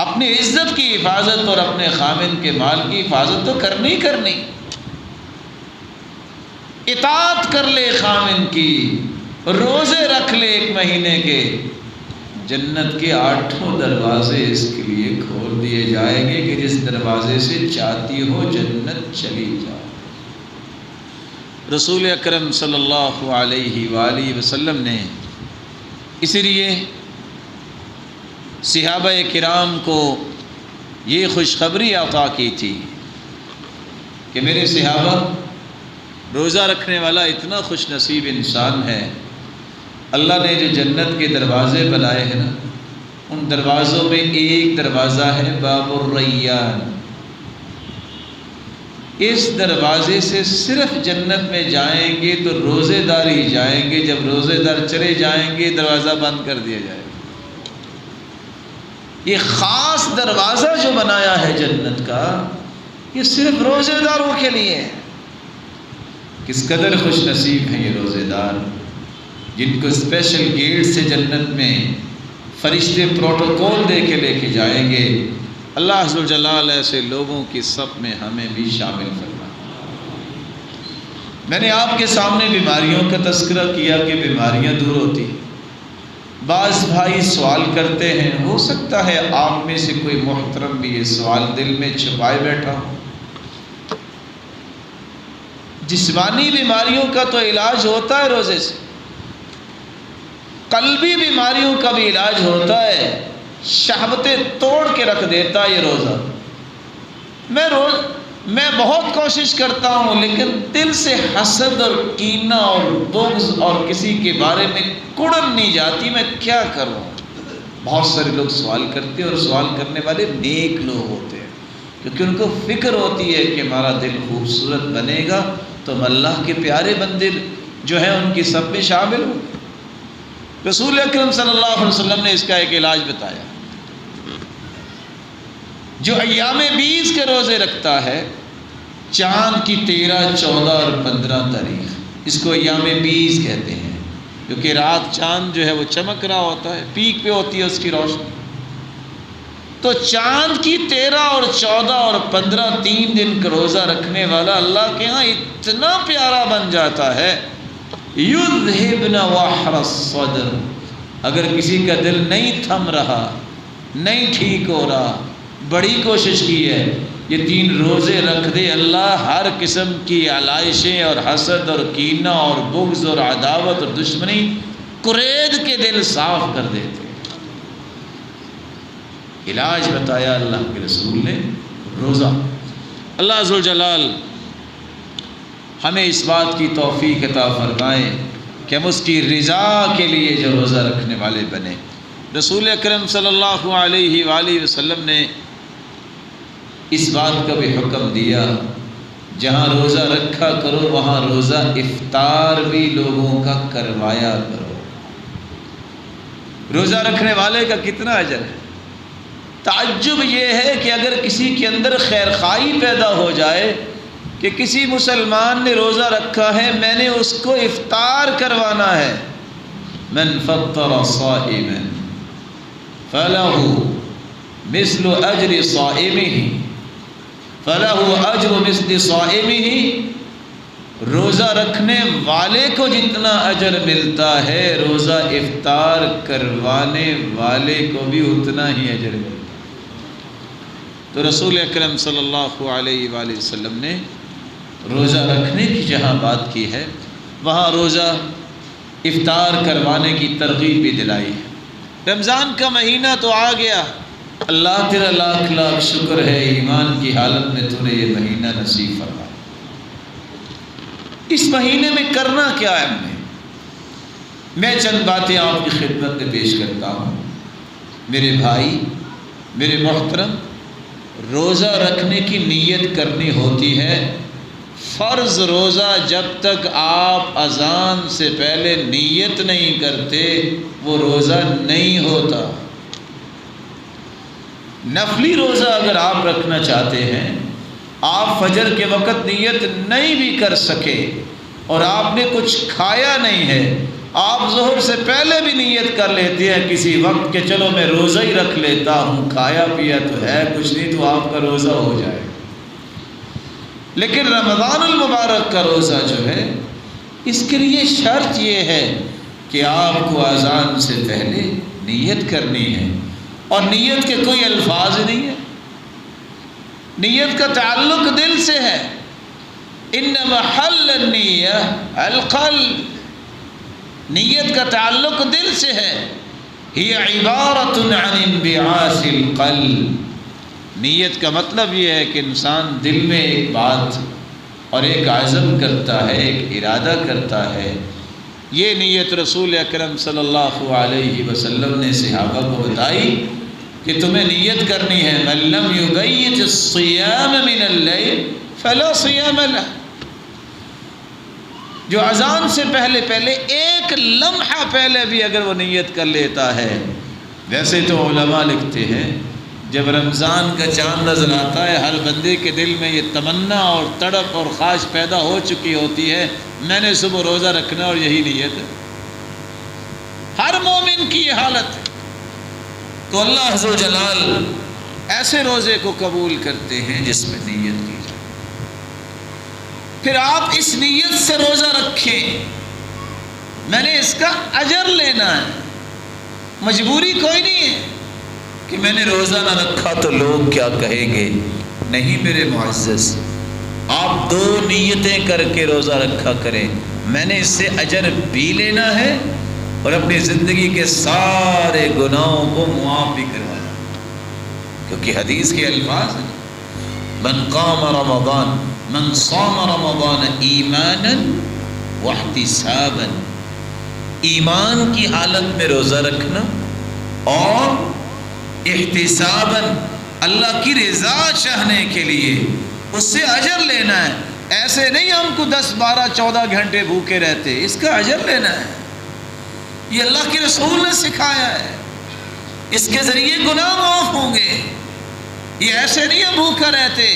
اپنی عزت کی حفاظت اور اپنے خامن کے مال کی حفاظت تو کرنی کرنی، اطاعت کر لے خامن کی، روزے رکھ لے 1 مہینے کے، جنت کے 8 دروازے اس کے لیے کھول دیے جائیں گے کہ جس دروازے سے چاہتی ہو جنت چلی جاؤ۔ رسول اکرم صلی اللہ علیہ وآلہ وسلم نے اسی لیے صحابہ کرام کو یہ خوشخبری عطا کی تھی کہ میرے صحابہ، روزہ رکھنے والا اتنا خوش نصیب انسان ہے، اللہ نے جو جنت کے دروازے بنائے ہیں نا، ان دروازوں میں ایک دروازہ ہے باب الریان۔ اس دروازے سے صرف جنت میں جائیں گے تو روزے دار ہی جائیں گے، جب روزے دار چلے جائیں گے دروازہ بند کر دیا جائے گا۔ یہ خاص دروازہ جو بنایا ہے جنت کا، یہ صرف روزے داروں کے لیے ہے۔ کس قدر خوش نصیب ہیں یہ روزے دار، جن کو اسپیشل گیٹ سے جنت میں فرشتے پروٹوکول دے کے جائیں گے۔ اللہ عز و جلال ایسے لوگوں کی صف میں ہمیں بھی شامل فرمائے۔ میں نے آپ کے سامنے بیماریوں کا تذکرہ کیا کہ بیماریاں دور ہوتی۔ بعض بھائی سوال کرتے ہیں، ہو سکتا ہے آپ میں سے کوئی محترم بھی یہ سوال دل میں چھپائے بیٹھا ہو۔ جسمانی بیماریوں کا تو علاج ہوتا ہے روزے سے، قلبی بیماریوں کا بھی علاج ہوتا ہے، شہوتیں توڑ کے رکھ دیتا ہے یہ روزہ۔ میں بہت کوشش کرتا ہوں لیکن دل سے حسد اور کینہ اور بغض اور کسی کے بارے میں کڑن نہیں جاتی، میں کیا کروں؟ بہت سارے لوگ سوال کرتے ہیں اور سوال کرنے والے نیک لوگ ہوتے ہیں، کیونکہ ان کو فکر ہوتی ہے کہ ہمارا دل خوبصورت بنے گا تو ہم اللہ کے پیارے بندے جو ہیں ان کی صف میں شامل ہوں۔ رسول اکرم صلی اللہ علیہ وسلم نے اس کا ایک علاج بتایا۔ جو ایام 20 کے روزے رکھتا ہے، چاند کی 13، 14 اور 15 تاریخ، اس کو ایام 20 کہتے ہیں، کیونکہ رات چاند جو ہے وہ چمک رہا ہوتا ہے، پیک پہ ہوتی ہے اس کی روشنی۔ تو چاند کی 13 اور 14 اور 15 3 دن کا روزہ رکھنے والا اللہ کے ہاں اتنا پیارا بن جاتا ہے۔ یذہبن وحر الصدر، اگر کسی کا دل نہیں تھم رہا، نہیں ٹھیک ہو رہا، بڑی کوشش کی ہے، یہ 3 روزے رکھ دے، اللہ ہر قسم کی علائشیں اور حسد اور کینہ اور بغض اور عداوت اور دشمنی قرید کے دل صاف کر دیتے۔ علاج بتایا اللہ کے رسول نے، روزہ۔ اللہ عز و جلال ہمیں اس بات کی توفیق عطا فرمائے کہ ہم اس کی رضا کے لیے جو روزہ رکھنے والے بنے۔ رسول اکرم صلی اللہ علیہ وآلہ وسلم نے اس بات کا بھی حکم دیا، جہاں روزہ رکھا کرو وہاں روزہ افطار بھی لوگوں کا کروایا کرو۔ روزہ رکھنے والے کا کتنا اجر ہے۔ تعجب یہ ہے کہ اگر کسی کے اندر خیر خواہی پیدا ہو جائے کہ کسی مسلمان نے روزہ رکھا ہے، میں نے اس کو افطار کروانا ہے، من فطر صائما فلہ مثل اجر صائمہ، فلہ اجر مثل صائمہ، روزہ رکھنے والے کو جتنا اجر ملتا ہے روزہ افطار کروانے والے کو بھی اتنا ہی اجر ملتا ہے۔ تو رسول اکرم صلی اللہ علیہ وآلہ وسلم نے روزہ رکھنے کی جہاں بات کی ہے، وہاں روزہ افطار کروانے کی ترغیب بھی دلائی ہے۔ رمضان کا مہینہ تو آ گیا، اللہ تیرا لاکھ لاکھ شکر ہے، ایمان کی حالت میں تو نے یہ مہینہ نصیب فرمایا۔ اس مہینے میں کرنا کیا ہے ہم نے؟ میں چند باتیں آپ کی خدمت میں پیش کرتا ہوں۔ میرے بھائی، میرے محترم، روزہ رکھنے کی نیت کرنی ہوتی ہے۔ فرض روزہ جب تک آپ اذان سے پہلے نیت نہیں کرتے وہ روزہ نہیں ہوتا۔ نفلی روزہ اگر آپ رکھنا چاہتے ہیں، آپ فجر کے وقت نیت نہیں بھی کر سکے اور آپ نے کچھ کھایا نہیں ہے، آپ ظہر سے پہلے بھی نیت کر لیتے ہیں کسی وقت کہ چلو میں روزہ ہی رکھ لیتا ہوں، کھایا پیا تو ہے کچھ نہیں، تو آپ کا روزہ ہو جائے۔ لیکن رمضان المبارک کا روزہ جو ہے، اس کے لیے شرط یہ ہے کہ آپ کو اذان سے پہلے نیت کرنی ہے، اور نیت کے کوئی الفاظ نہیں ہے، نیت کا تعلق دل سے ہے۔ انما حل النیہ القلب، نیت کا تعلق دل سے ہے۔ ہی عبارۃ عن انبعاث القلب، نیت کا مطلب یہ ہے کہ انسان دل میں ایک بات اور ایک عزم کرتا ہے، ایک ارادہ کرتا ہے۔ یہ نیت رسول اکرم صلی اللہ علیہ وسلم نے صحابہ کو بتائی کہ تمہیں نیت کرنی ہے، من لم یبیت الصیام من اللیل فلا صیام لہ، جو اذان سے پہلے ایک لمحہ پہلے بھی اگر وہ نیت کر لیتا ہے. ویسے تو علماء لکھتے ہیں جب رمضان کا چاند نظر آتا ہے ہر بندے کے دل میں یہ تمنا اور تڑپ اور خواہش پیدا ہو چکی ہوتی ہے میں نے صبح روزہ رکھنا، اور یہی نیت ہے. ہر مومن کی یہ حالت ہے. تو اللہ عز و جلال ایسے روزے کو قبول کرتے ہیں جس میں نیت کی جائے. پھر آپ اس نیت سے روزہ رکھیں، میں نے اس کا اجر لینا ہے. مجبوری کوئی نہیں ہے کہ میں نے روزہ نہ رکھا تو لوگ کیا کہیں گے. نہیں میرے معزز، آپ 2 نیتیں کر کے روزہ رکھا کریں. میں نے اس سے اجر بھی لینا ہے اور اپنی زندگی کے سارے گناہوں کو معاف بھی کروانا. کیونکہ حدیث کے الفاظ ہیں من قام رمضان من صام رمضان ایمانا واحتسابا، ایمان کی حالت میں روزہ رکھنا اور احتسابا اللہ کی رضا چاہنے کے لیے اس سے اجر لینا ہے. ایسے نہیں ہم کو 10 12 14 گھنٹے بھوکے رہتے، اس کا اجر لینا ہے. یہ اللہ کے رسول نے سکھایا ہے، اس کے ذریعے گناہ معاف ہوں گے. یہ ایسے نہیں ہم بھوکا رہتے.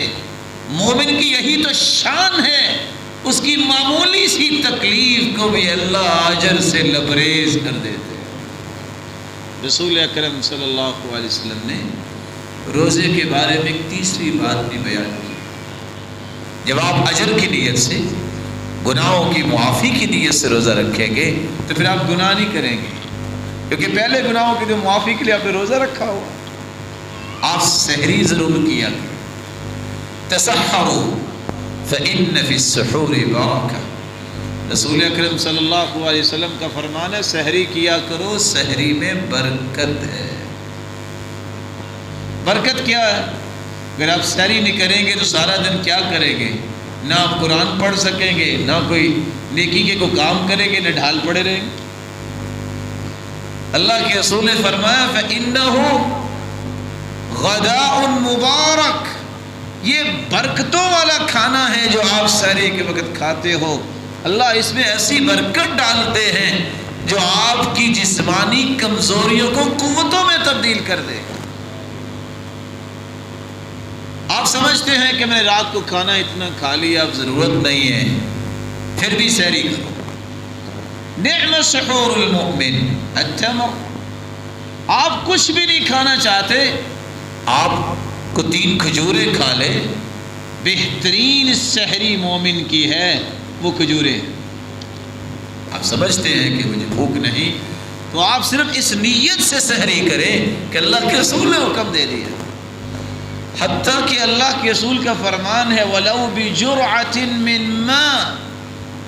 مومن کی یہی تو شان ہے، اس کی معمولی سی تکلیف کو بھی اللہ اجر سے لبریز کر دیتے. رسول اکرم صلی اللہ علیہ وسلم نے روزے کے بارے میں ایک تیسری بات بھی بیان کی. جب آپ اجر کی نیت سے، گناہوں کی معافی کی نیت سے روزہ رکھیں گے تو پھر آپ گناہ نہیں کریں گے، کیونکہ پہلے گناہوں کی جو معافی کے لیے آپ نے روزہ رکھا ہوا. آپ سحری ضرور کیا کریں. تسحروا فإن فی السحور برکہ، رسول اکرم صلی اللہ علیہ وسلم کا فرمان ہے سحری کیا کرو، سحری میں برکت ہے. برکت کیا ہے؟ اگر آپ سحری نہیں کریں گے تو سارا دن کیا کریں گے؟ نہ آپ قرآن پڑھ سکیں گے، نہ کوئی نیکی کے کوئی کام کریں گے، نہ ڈھال پڑے رہیں گے. اللہ کے رسول نے فرمایا فإنہ غداء مبارک، یہ برکتوں والا کھانا ہے جو آپ سحری کے وقت کھاتے ہو. اللہ اس میں ایسی برکت ڈالتے ہیں جو آپ کی جسمانی کمزوریوں کو قوتوں میں تبدیل کر دے. آپ سمجھتے ہیں کہ میں نے رات کو کھانا اتنا کھا لیا اب ضرورت نہیں ہے، پھر بھی سحری کرو. نعم سحور المؤمن التمر، آپ کچھ بھی نہیں کھانا چاہتے، آپ کو 3 کھجوریں کھا لے. بہترین سحری مومن کی ہے وہ کھجوریں. آپ سمجھتے ہیں کہ مجھے بھوک نہیں، تو آپ صرف اس نیت سے سحری کریں کہ اللہ کے رسول نے حکم دے دیا. حتیٰ کہ اللہ کے رسول کا فرمان ہے وَلَوْ بِجُرْعَةٍ مِّن مَّاءٍ،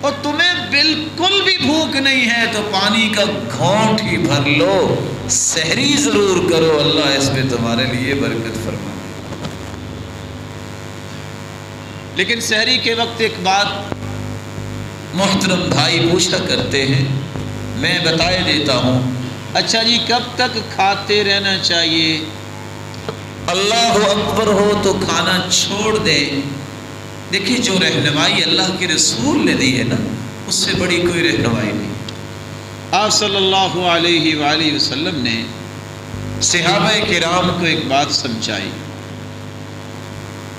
اور تمہیں بالکل بھی بھوک نہیں ہے تو پانی کا گھونٹ ہی بھر لو، سحری ضرور کرو، اللہ اس میں تمہارے لیے برکت فرمائے. لیکن سحری کے وقت ایک بات محترم بھائی پوچھا کرتے ہیں، میں بتائے دیتا ہوں. اچھا جی کب تک کھاتے رہنا چاہیے؟ اللہ اکبر ہو تو کھانا چھوڑ دیں. دیکھیے جو رہنمائی اللہ کے رسول نے دی ہے نا، اس سے بڑی کوئی رہنمائی نہیں. آپ صلی اللہ علیہ وآلہ وسلم نے صحابہ کرام کو ایک بات سمجھائی.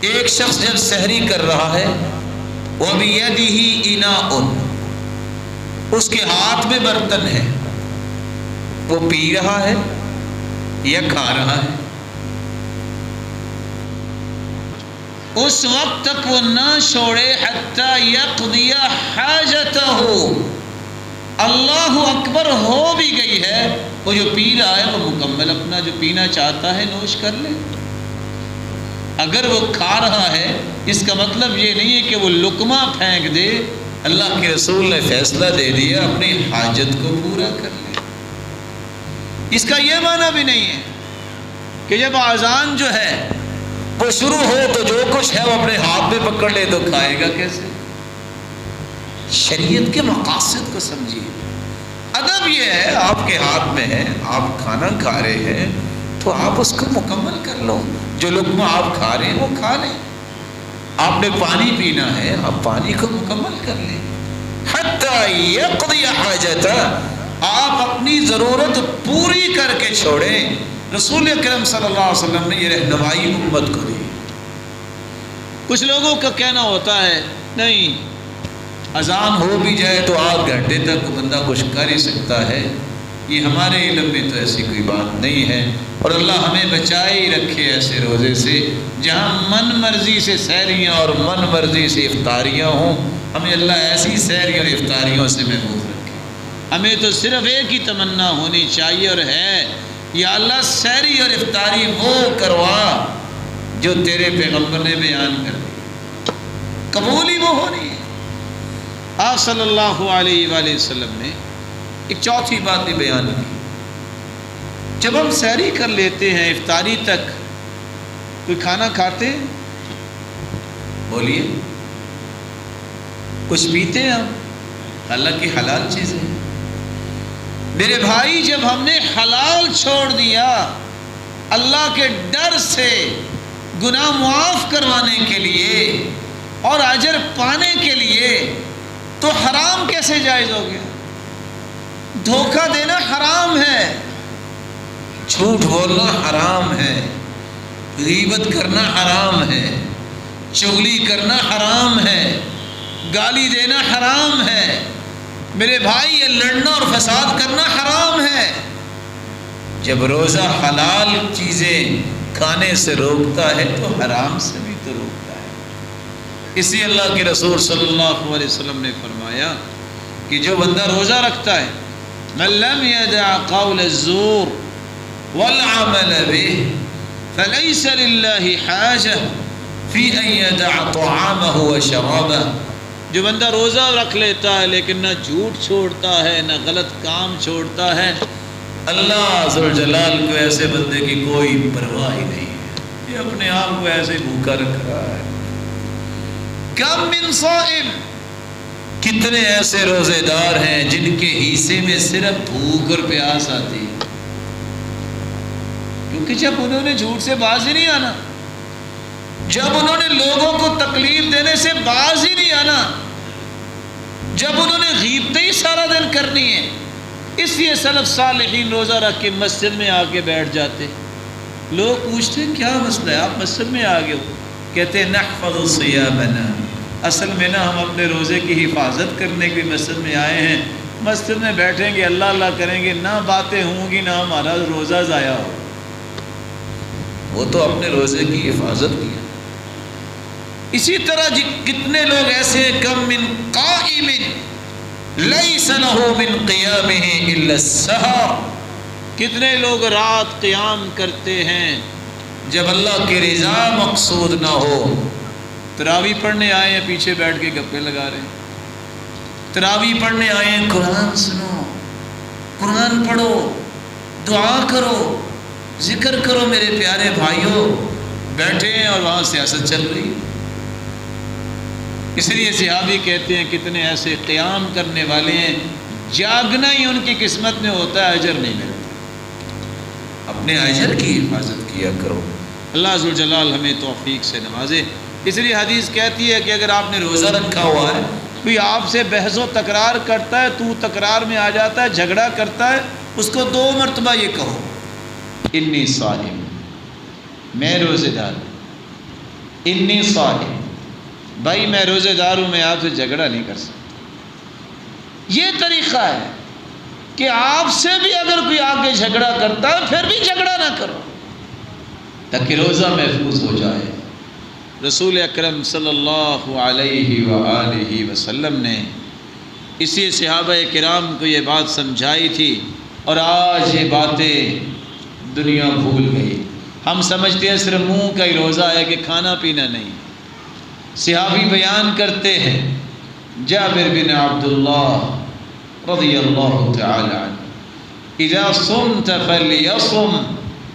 ایک شخص جب سحری کر رہا ہے وَبِيَدِهِ إِنَاءٌ، اس کے ہاتھ میں برتن ہے، وہ پی رہا ہے یا کھا رہا ہے، اس وقت تک وہ نہ چھوڑے حتیٰ یقضی حاجتہ. اللہ اکبر ہو بھی گئی ہے، وہ جو پی رہا ہے وہ مکمل اپنا جو پینا چاہتا ہے نوش کر لے. اگر وہ کھا رہا ہے اس کا مطلب یہ نہیں ہے کہ وہ لقمہ پھینک دے. اللہ کے رسول نے فیصلہ دے دیا اپنی حاجت کو پورا کر لے. اس کا یہ معنی بھی نہیں ہے کہ جب اذان جو ہے وہ شروع ہو تو جو کچھ ہے وہ اپنے ہاتھ میں پکڑ لے تو کھائے گا کیسے. شریعت کے مقاصد کو سمجھیے. ادب یہ ہے آپ کے ہاتھ میں ہے، آپ کھانا کھا رہے ہیں تو آپ اس کو مکمل کر لو. جو لقمہ آپ کھا رہے ہیں وہ کھا لیں. آپ نے پانی پینا ہے، آپ پانی کو مکمل کر لیں، حتی یقضی حاجتہ، آپ اپنی ضرورت پوری کر کے چھوڑیں۔ رسول اکرم صلی اللہ علیہ وسلم نے یہ رہنمائی امت کو دی۔ کچھ لوگوں کا کہنا ہوتا ہے نہیں، اذان ہو بھی جائے تو 8 گھنٹے تک بندہ کچھ کر ہی سکتا ہے۔ یہ ہمارے علم میں تو ایسی کوئی بات نہیں ہے، اور اللہ ہمیں بچائے ہی رکھے ایسے روزے سے جہاں من مرضی سے سحریاں اور من مرضی سے افطاریاں ہوں۔ ہمیں اللہ ایسی سحریوں اور افطاریوں سے محفوظ رکھے۔ ہمیں تو صرف ایک ہی تمنا ہونی چاہیے اور ہے، یا اللہ سحری اور افطاری وہ کروا جو تیرے پیغمبر نے بیان کر دی، قبول ہی وہ ہونی ہے۔ آپ صلی اللہ علیہ وآلہ وسلم نے ایک چوتھی بات بھی بیان کی، جب ہم سحری کر لیتے ہیں افطاری تک کوئی کھانا کھاتے ہیں؟ بولیے، کچھ پیتے ہیں ہم؟ حالانکہ حلال چیزیں ہیں میرے بھائی۔ جب ہم نے حلال چھوڑ دیا اللہ کے ڈر سے، گناہ معاف کروانے کے لیے اور اجر پانے کے لیے، تو حرام کیسے جائز ہو گیا؟ دھوکہ دینا حرام ہے، جھوٹ بولنا حرام ہے، غیبت کرنا حرام ہے، چغلی کرنا حرام ہے، گالی دینا حرام ہے میرے بھائی، یہ لڑنا اور فساد کرنا حرام ہے۔ جب روزہ حلال چیزیں کھانے سے روکتا ہے تو حرام سے بھی تو روکتا ہے۔ اسی اللہ کے رسول صلی اللہ علیہ وسلم نے فرمایا کہ جو بندہ روزہ رکھتا ہے، من لم يدع قول الزور والعمل به فليس لله حاجة في أن يدع طعامه وشرابه، جو بندہ روزہ رکھ لیتا ہے لیکن نہ جھوٹ چھوڑتا ہے نہ غلط کام چھوڑتا ہے، اللہ ذوالجلال کو ایسے بندے کی کوئی پرواہ ہی نہیں ہے، یہ اپنے آپ کو ایسے بھوکا رکھ رہا ہے۔ کم من صائم، کتنے ایسے روزے دار ہیں جن کے حصے میں صرف بھوک اور پیاس آتی ہے، کیونکہ جب انہوں نے جھوٹ سے باز ہی نہیں آنا، جب انہوں نے لوگوں کو تکلیف دینے سے باز ہی نہیں آنا، جب انہوں نے غیبتیں ہی سارا دن کرنی ہے، اس لیے سلف صالحین روزہ رکھ کے مسجد میں آ کے بیٹھ جاتے۔ لوگ پوچھتے ہیں کیا مسئلہ ہے، آپ مسجد میں آ گئے ہو؟ کہتے ہیں نحفظ صیامنا، اصل میں نا ہم اپنے روزے کی حفاظت کرنے کے مسجد میں آئے ہیں، مسجد میں بیٹھیں گے اللہ اللہ کریں گے، نہ باتیں ہوں گی نہ ہمارا روزہ ضائع ہو۔ وہ تو اپنے روزے کی حفاظت کی ہے۔ اسی طرح کتنے لوگ ایسے ہیں، کم من قائم لیس لہ من قیامہ الا السحر، کتنے لوگ رات قیام کرتے ہیں جب اللہ کی رضا مقصود نہ ہو۔ تراویح پڑھنے آئے ہیں، پیچھے بیٹھ کے گپے لگا رہے ہیں، تراویح پڑھنے آئے ہیں، قرآن سنو، قرآن پڑھو، دعا کرو، ذکر کرو میرے پیارے بھائیوں، بیٹھے ہیں اور وہاں سیاست چل رہی ہے۔ اس لیے صحابی کہتے ہیں کتنے ایسے قیام کرنے والے ہیں، جاگنا ہی ان کی قسمت میں ہوتا ہے، اجر نہیں ملتا۔ اپنے اجر کی حفاظت کیا کرو، اللہ ذوالجلال ہمیں توفیق سے نوازے۔ اس لیے حدیث کہتی ہے کہ اگر آپ نے روزہ رکھا ہوا ہے، کوئی آپ سے بحث و تکرار کرتا ہے، تو تکرار میں آ جاتا ہے، جھگڑا کرتا ہے، اس کو 2 مرتبہ یہ کہو، انی صائم، میں روزے دار ہوں، انی صائم، بھائی میں روزے دار ہوں، میں آپ سے جھگڑا نہیں کر سکتا۔ یہ طریقہ ہے کہ آپ سے بھی اگر کوئی آگے جھگڑا کرتا ہے پھر بھی جھگڑا نہ کرو تاکہ روزہ محفوظ ہو جائے۔ رسول اکرم صلی اللہ علیہ وآلہ وسلم نے اسی صحابہ کرام کو یہ بات سمجھائی تھی، اور آج یہ باتیں دنیا بھول گئی۔ ہم سمجھتے ہیں صرف منہ کا ہی روزہ ہے کہ کھانا پینا نہیں۔ صحابی بیان کرتے ہیں، جابر بن عبداللہ رضی اللہ تعالی عنہ، اذا صمت فلیصم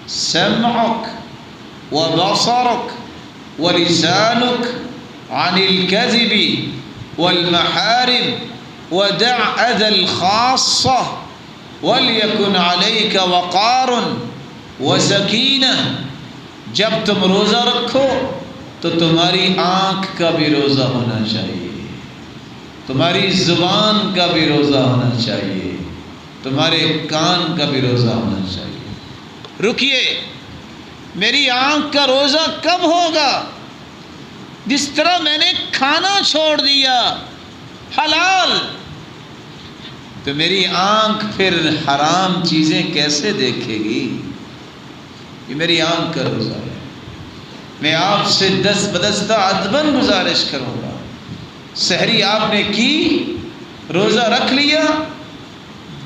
سمعک وبصرک ولسانک عن الكذب والمحارم ودع اذى الخاصة وليكن عليك وقار وسکینہ۔ جب تم روزہ رکھو تو تمہاری آنکھ کا بھی روزہ ہونا چاہیے، تمہاری زبان کا بھی روزہ ہونا چاہیے، تمہارے کان کا بھی روزہ ہونا چاہیے۔ رکیے، میری آنکھ کا روزہ کب ہوگا؟ جس طرح میں نے کھانا چھوڑ دیا حلال، تو میری آنکھ پھر حرام چیزیں کیسے دیکھے گی؟ یہ میری آنکھ کا روزہ ہے۔ میں آپ سے دست بدستہ ادباً گزارش کروں گا، سحری آپ نے کی، روزہ رکھ لیا،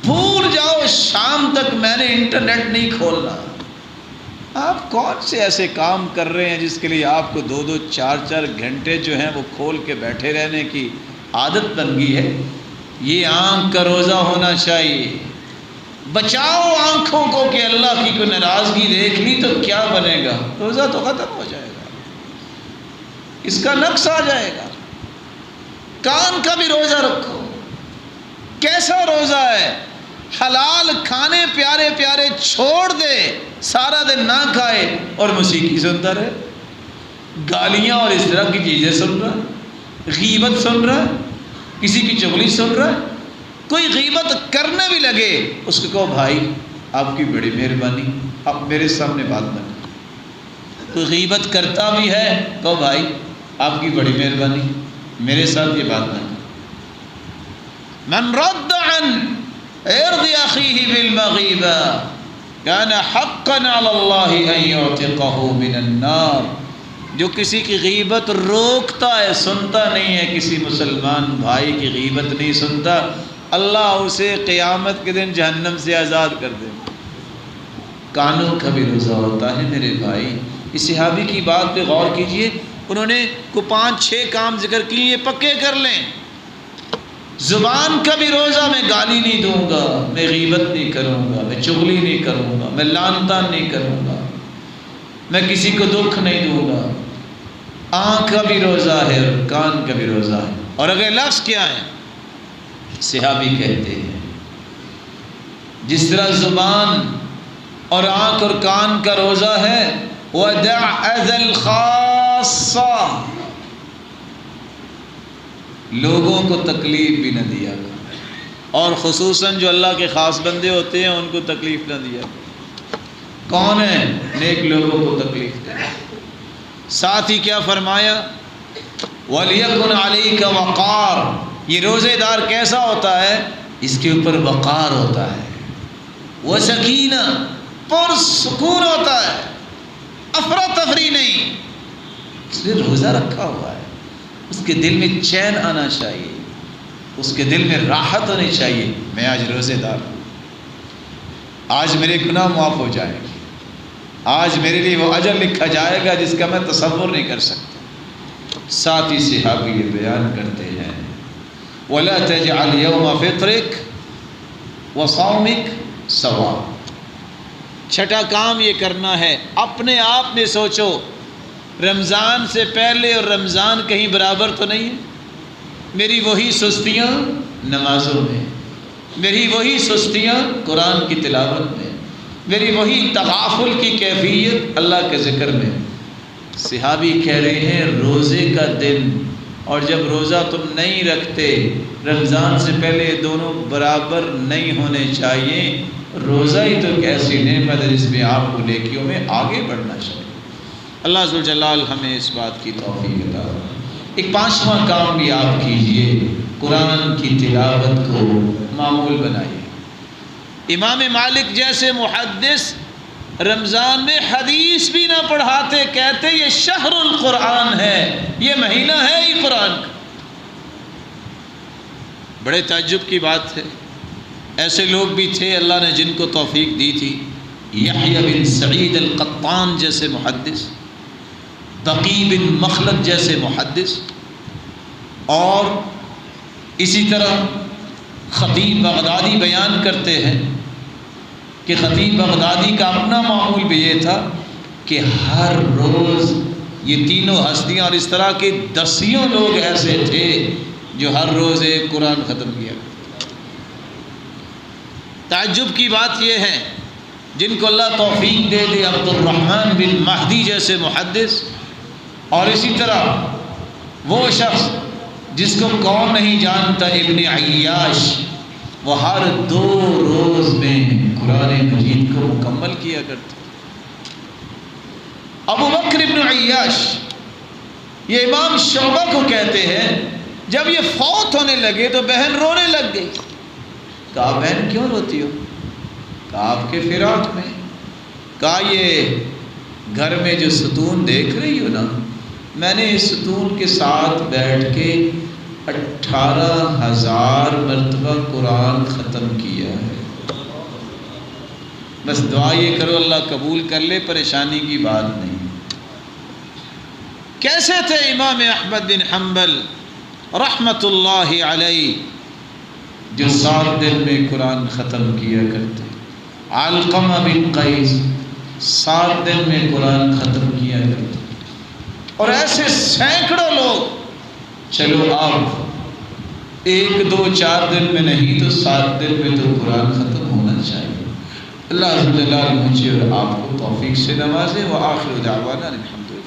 بھول جاؤ شام تک میں نے انٹرنیٹ نہیں کھولنا۔ آپ کون سے ایسے کام کر رہے ہیں جس کے لیے آپ کو 2-2 4-4 گھنٹے جو ہیں وہ کھول کے بیٹھے رہنے کی عادت بن گئی ہے؟ یہ آنکھ کا روزہ ہونا چاہیے۔ بچاؤ آنکھوں کو کہ اللہ کی کوئی ناراضگی دیکھ لی تو کیا بنے گا؟ روزہ تو ختم ہو جائے گا، اس کا نقص آ جائے گا۔ کان کا بھی روزہ رکھو۔ کیسا روزہ ہے؟ حلال کھانے پیارے پیارے چھوڑ دے، سارا دن نہ کھائے اور موسیقی سنتا رہے، گالیاں اور اس طرح کی چیزیں سن رہا ہے، غیبت سن رہا ہے، کسی کی چغلی سن رہا ہے۔ کوئی غیبت کرنے بھی لگے اس کو کہو بھائی آپ کی بڑی مہربانی، آپ میرے سامنے بات نہ کریں۔ کوئی غیبت کرتا بھی ہے، کہو بھائی آپ کی بڑی مہربانی، میرے ساتھ یہ بات نہ کریں۔ من رد عن عرض اخیہ بالمغیبہ کان حقا علی اللہ ان یعتقہ من النار۔ جو کسی کی غیبت روکتا ہے، سنتا نہیں ہے، کسی مسلمان بھائی کی غیبت نہیں سنتا، اللہ اسے قیامت کے دن جہنم سے آزاد کر دے۔ کانوں کا بھی روزہ ہوتا ہے میرے بھائی۔ اس صحابی کی بات پہ غور کیجئے، انہوں نے کو 5-6 کام ذکر کیے، یہ پکے کر لیں۔ زبان کا بھی روزہ، میں گالی نہیں دوں گا، میں غیبت نہیں کروں گا، میں چغلی نہیں کروں گا، میں لعن طعن نہیں کروں گا، میں کسی کو دکھ نہیں دوں گا۔ آنکھ کا بھی روزہ ہے اور کان کا بھی روزہ ہے۔ اور اگلے لفظ کیا ہے؟ صحابی کہتے ہیں جس طرح زبان اور آنکھ اور کان کا روزہ ہے، وَدَعْ أَذَى الْخَاصَّةِ، لوگوں کو تکلیف بھی نہ دیا کرو، اور خصوصاً جو اللہ کے خاص بندے ہوتے ہیں ان کو تکلیف نہ دیا کرو۔ کون ہے؟ نیک لوگوں کو تکلیف دے۔ ساتھ ہی کیا فرمایا؟ وَلْيَكُنْ عَلَيْكَ وَقَارٌ، یہ روزے دار کیسا ہوتا ہے؟ اس کے اوپر وقار ہوتا ہے، وہ سکینہ، پرسکون ہوتا ہے، افراتفری نہیں۔ اس نے روزہ رکھا ہوا ہے، اس کے دل میں چین آنا چاہیے، اس کے دل میں راحت ہونی چاہیے۔ میں آج روزے دار ہوں، آج میرے گناہ معاف ہو جائیں گے، آج میرے لیے وہ اجر لکھا جائے گا جس کا میں تصور نہیں کر سکتا۔ ساتھ ہی صحابی یہ بیان کرتے ہیں وَلَا تَجْعَلْ يَوْمَ فِطْرِكَ وَصَوْمِكَ سَوَاءً۔ چھٹا کام یہ کرنا ہے، اپنے آپ میں سوچو، رمضان سے پہلے اور رمضان کہیں برابر تو نہیں ہے؟ میری وہی سستیاں نمازوں میں، میری وہی سستیاں قرآن کی تلاوت میں، میری وہی تغافل کی کیفیت اللہ کے ذکر میں۔ صحابی کہہ رہے ہیں روزے کا دن اور جب روزہ تم نہیں رکھتے، رمضان سے پہلے دونوں برابر نہیں ہونے چاہیے۔ روزہ ہی تو ایک ایسی نعمت ہے جس میں آپ کو نیکیوں میں آگے بڑھنا چاہیے۔ اللہ ذوالجلال ہمیں اس بات کی توفیق عطا فرمائے۔ ایک 5واں کام بھی آپ کیجئے، قرآن کی تلاوت کو معمول بنائیے۔ امام مالک جیسے محدث رمضان میں حدیث بھی نہ پڑھاتے، کہتے یہ شہر القرآن ہے، یہ مہینہ ہے ہی قرآن کا۔ بڑے تعجب کی بات ہے، ایسے لوگ بھی تھے اللہ نے جن کو توفیق دی تھی، یحییٰ بن سعید القطان جیسے محدث، بقی بن مخلد جیسے محدث، اور اسی طرح خطیب بغدادی بیان کرتے ہیں کہ خطیب بغدادی کا اپنا معمول بھی یہ تھا کہ ہر روز یہ تینوں ہستیاں اور اس طرح کے 10 لوگ ایسے تھے جو ہر روز ایک قرآن ختم کیا کرتے۔ تعجب کی بات یہ ہے جن کو اللہ توفیق دے دے، عبد الرحمن بن مہدی جیسے محدث اور اسی طرح وہ شخص جس کو کون نہیں جانتا، ابن عیاش، وہ ہر 2 روز میں قرآن مجید کو مکمل کیا کرتے۔ ابو بکر ابن عیاش یہ امام شعبہ کو کہتے ہیں جب یہ فوت ہونے لگے تو بہن رونے لگ گئی۔ کہا بہن کیوں روتی ہو؟ کہا آپ کے فراق میں۔ کہا یہ گھر میں جو ستون دیکھ رہی ہو نا، میں نے اس ستون کے ساتھ بیٹھ کے 18,000 مرتبہ قرآن ختم کیا ہے۔ بس دعا یہ کرو اللہ قبول کر لے، پریشانی کی بات نہیں۔ کیسے تھے امام احمد بن حنبل رحمت اللہ علیہ، جو 7 دن میں قرآن ختم کیا کرتے۔ علقمہ بن قیس 7 دن میں قرآن ختم کیا کرتے، اور ایسے سینکڑوں لوگ۔ چلو آپ 1 2 4 دن میں نہیں تو 7 دن میں تو قرآن ختم ہونا چاہیے۔ اللہ عز و جل مجھے اور آپ کو توفیق سے نوازے۔ وآخر دعوانا الحمدللہ۔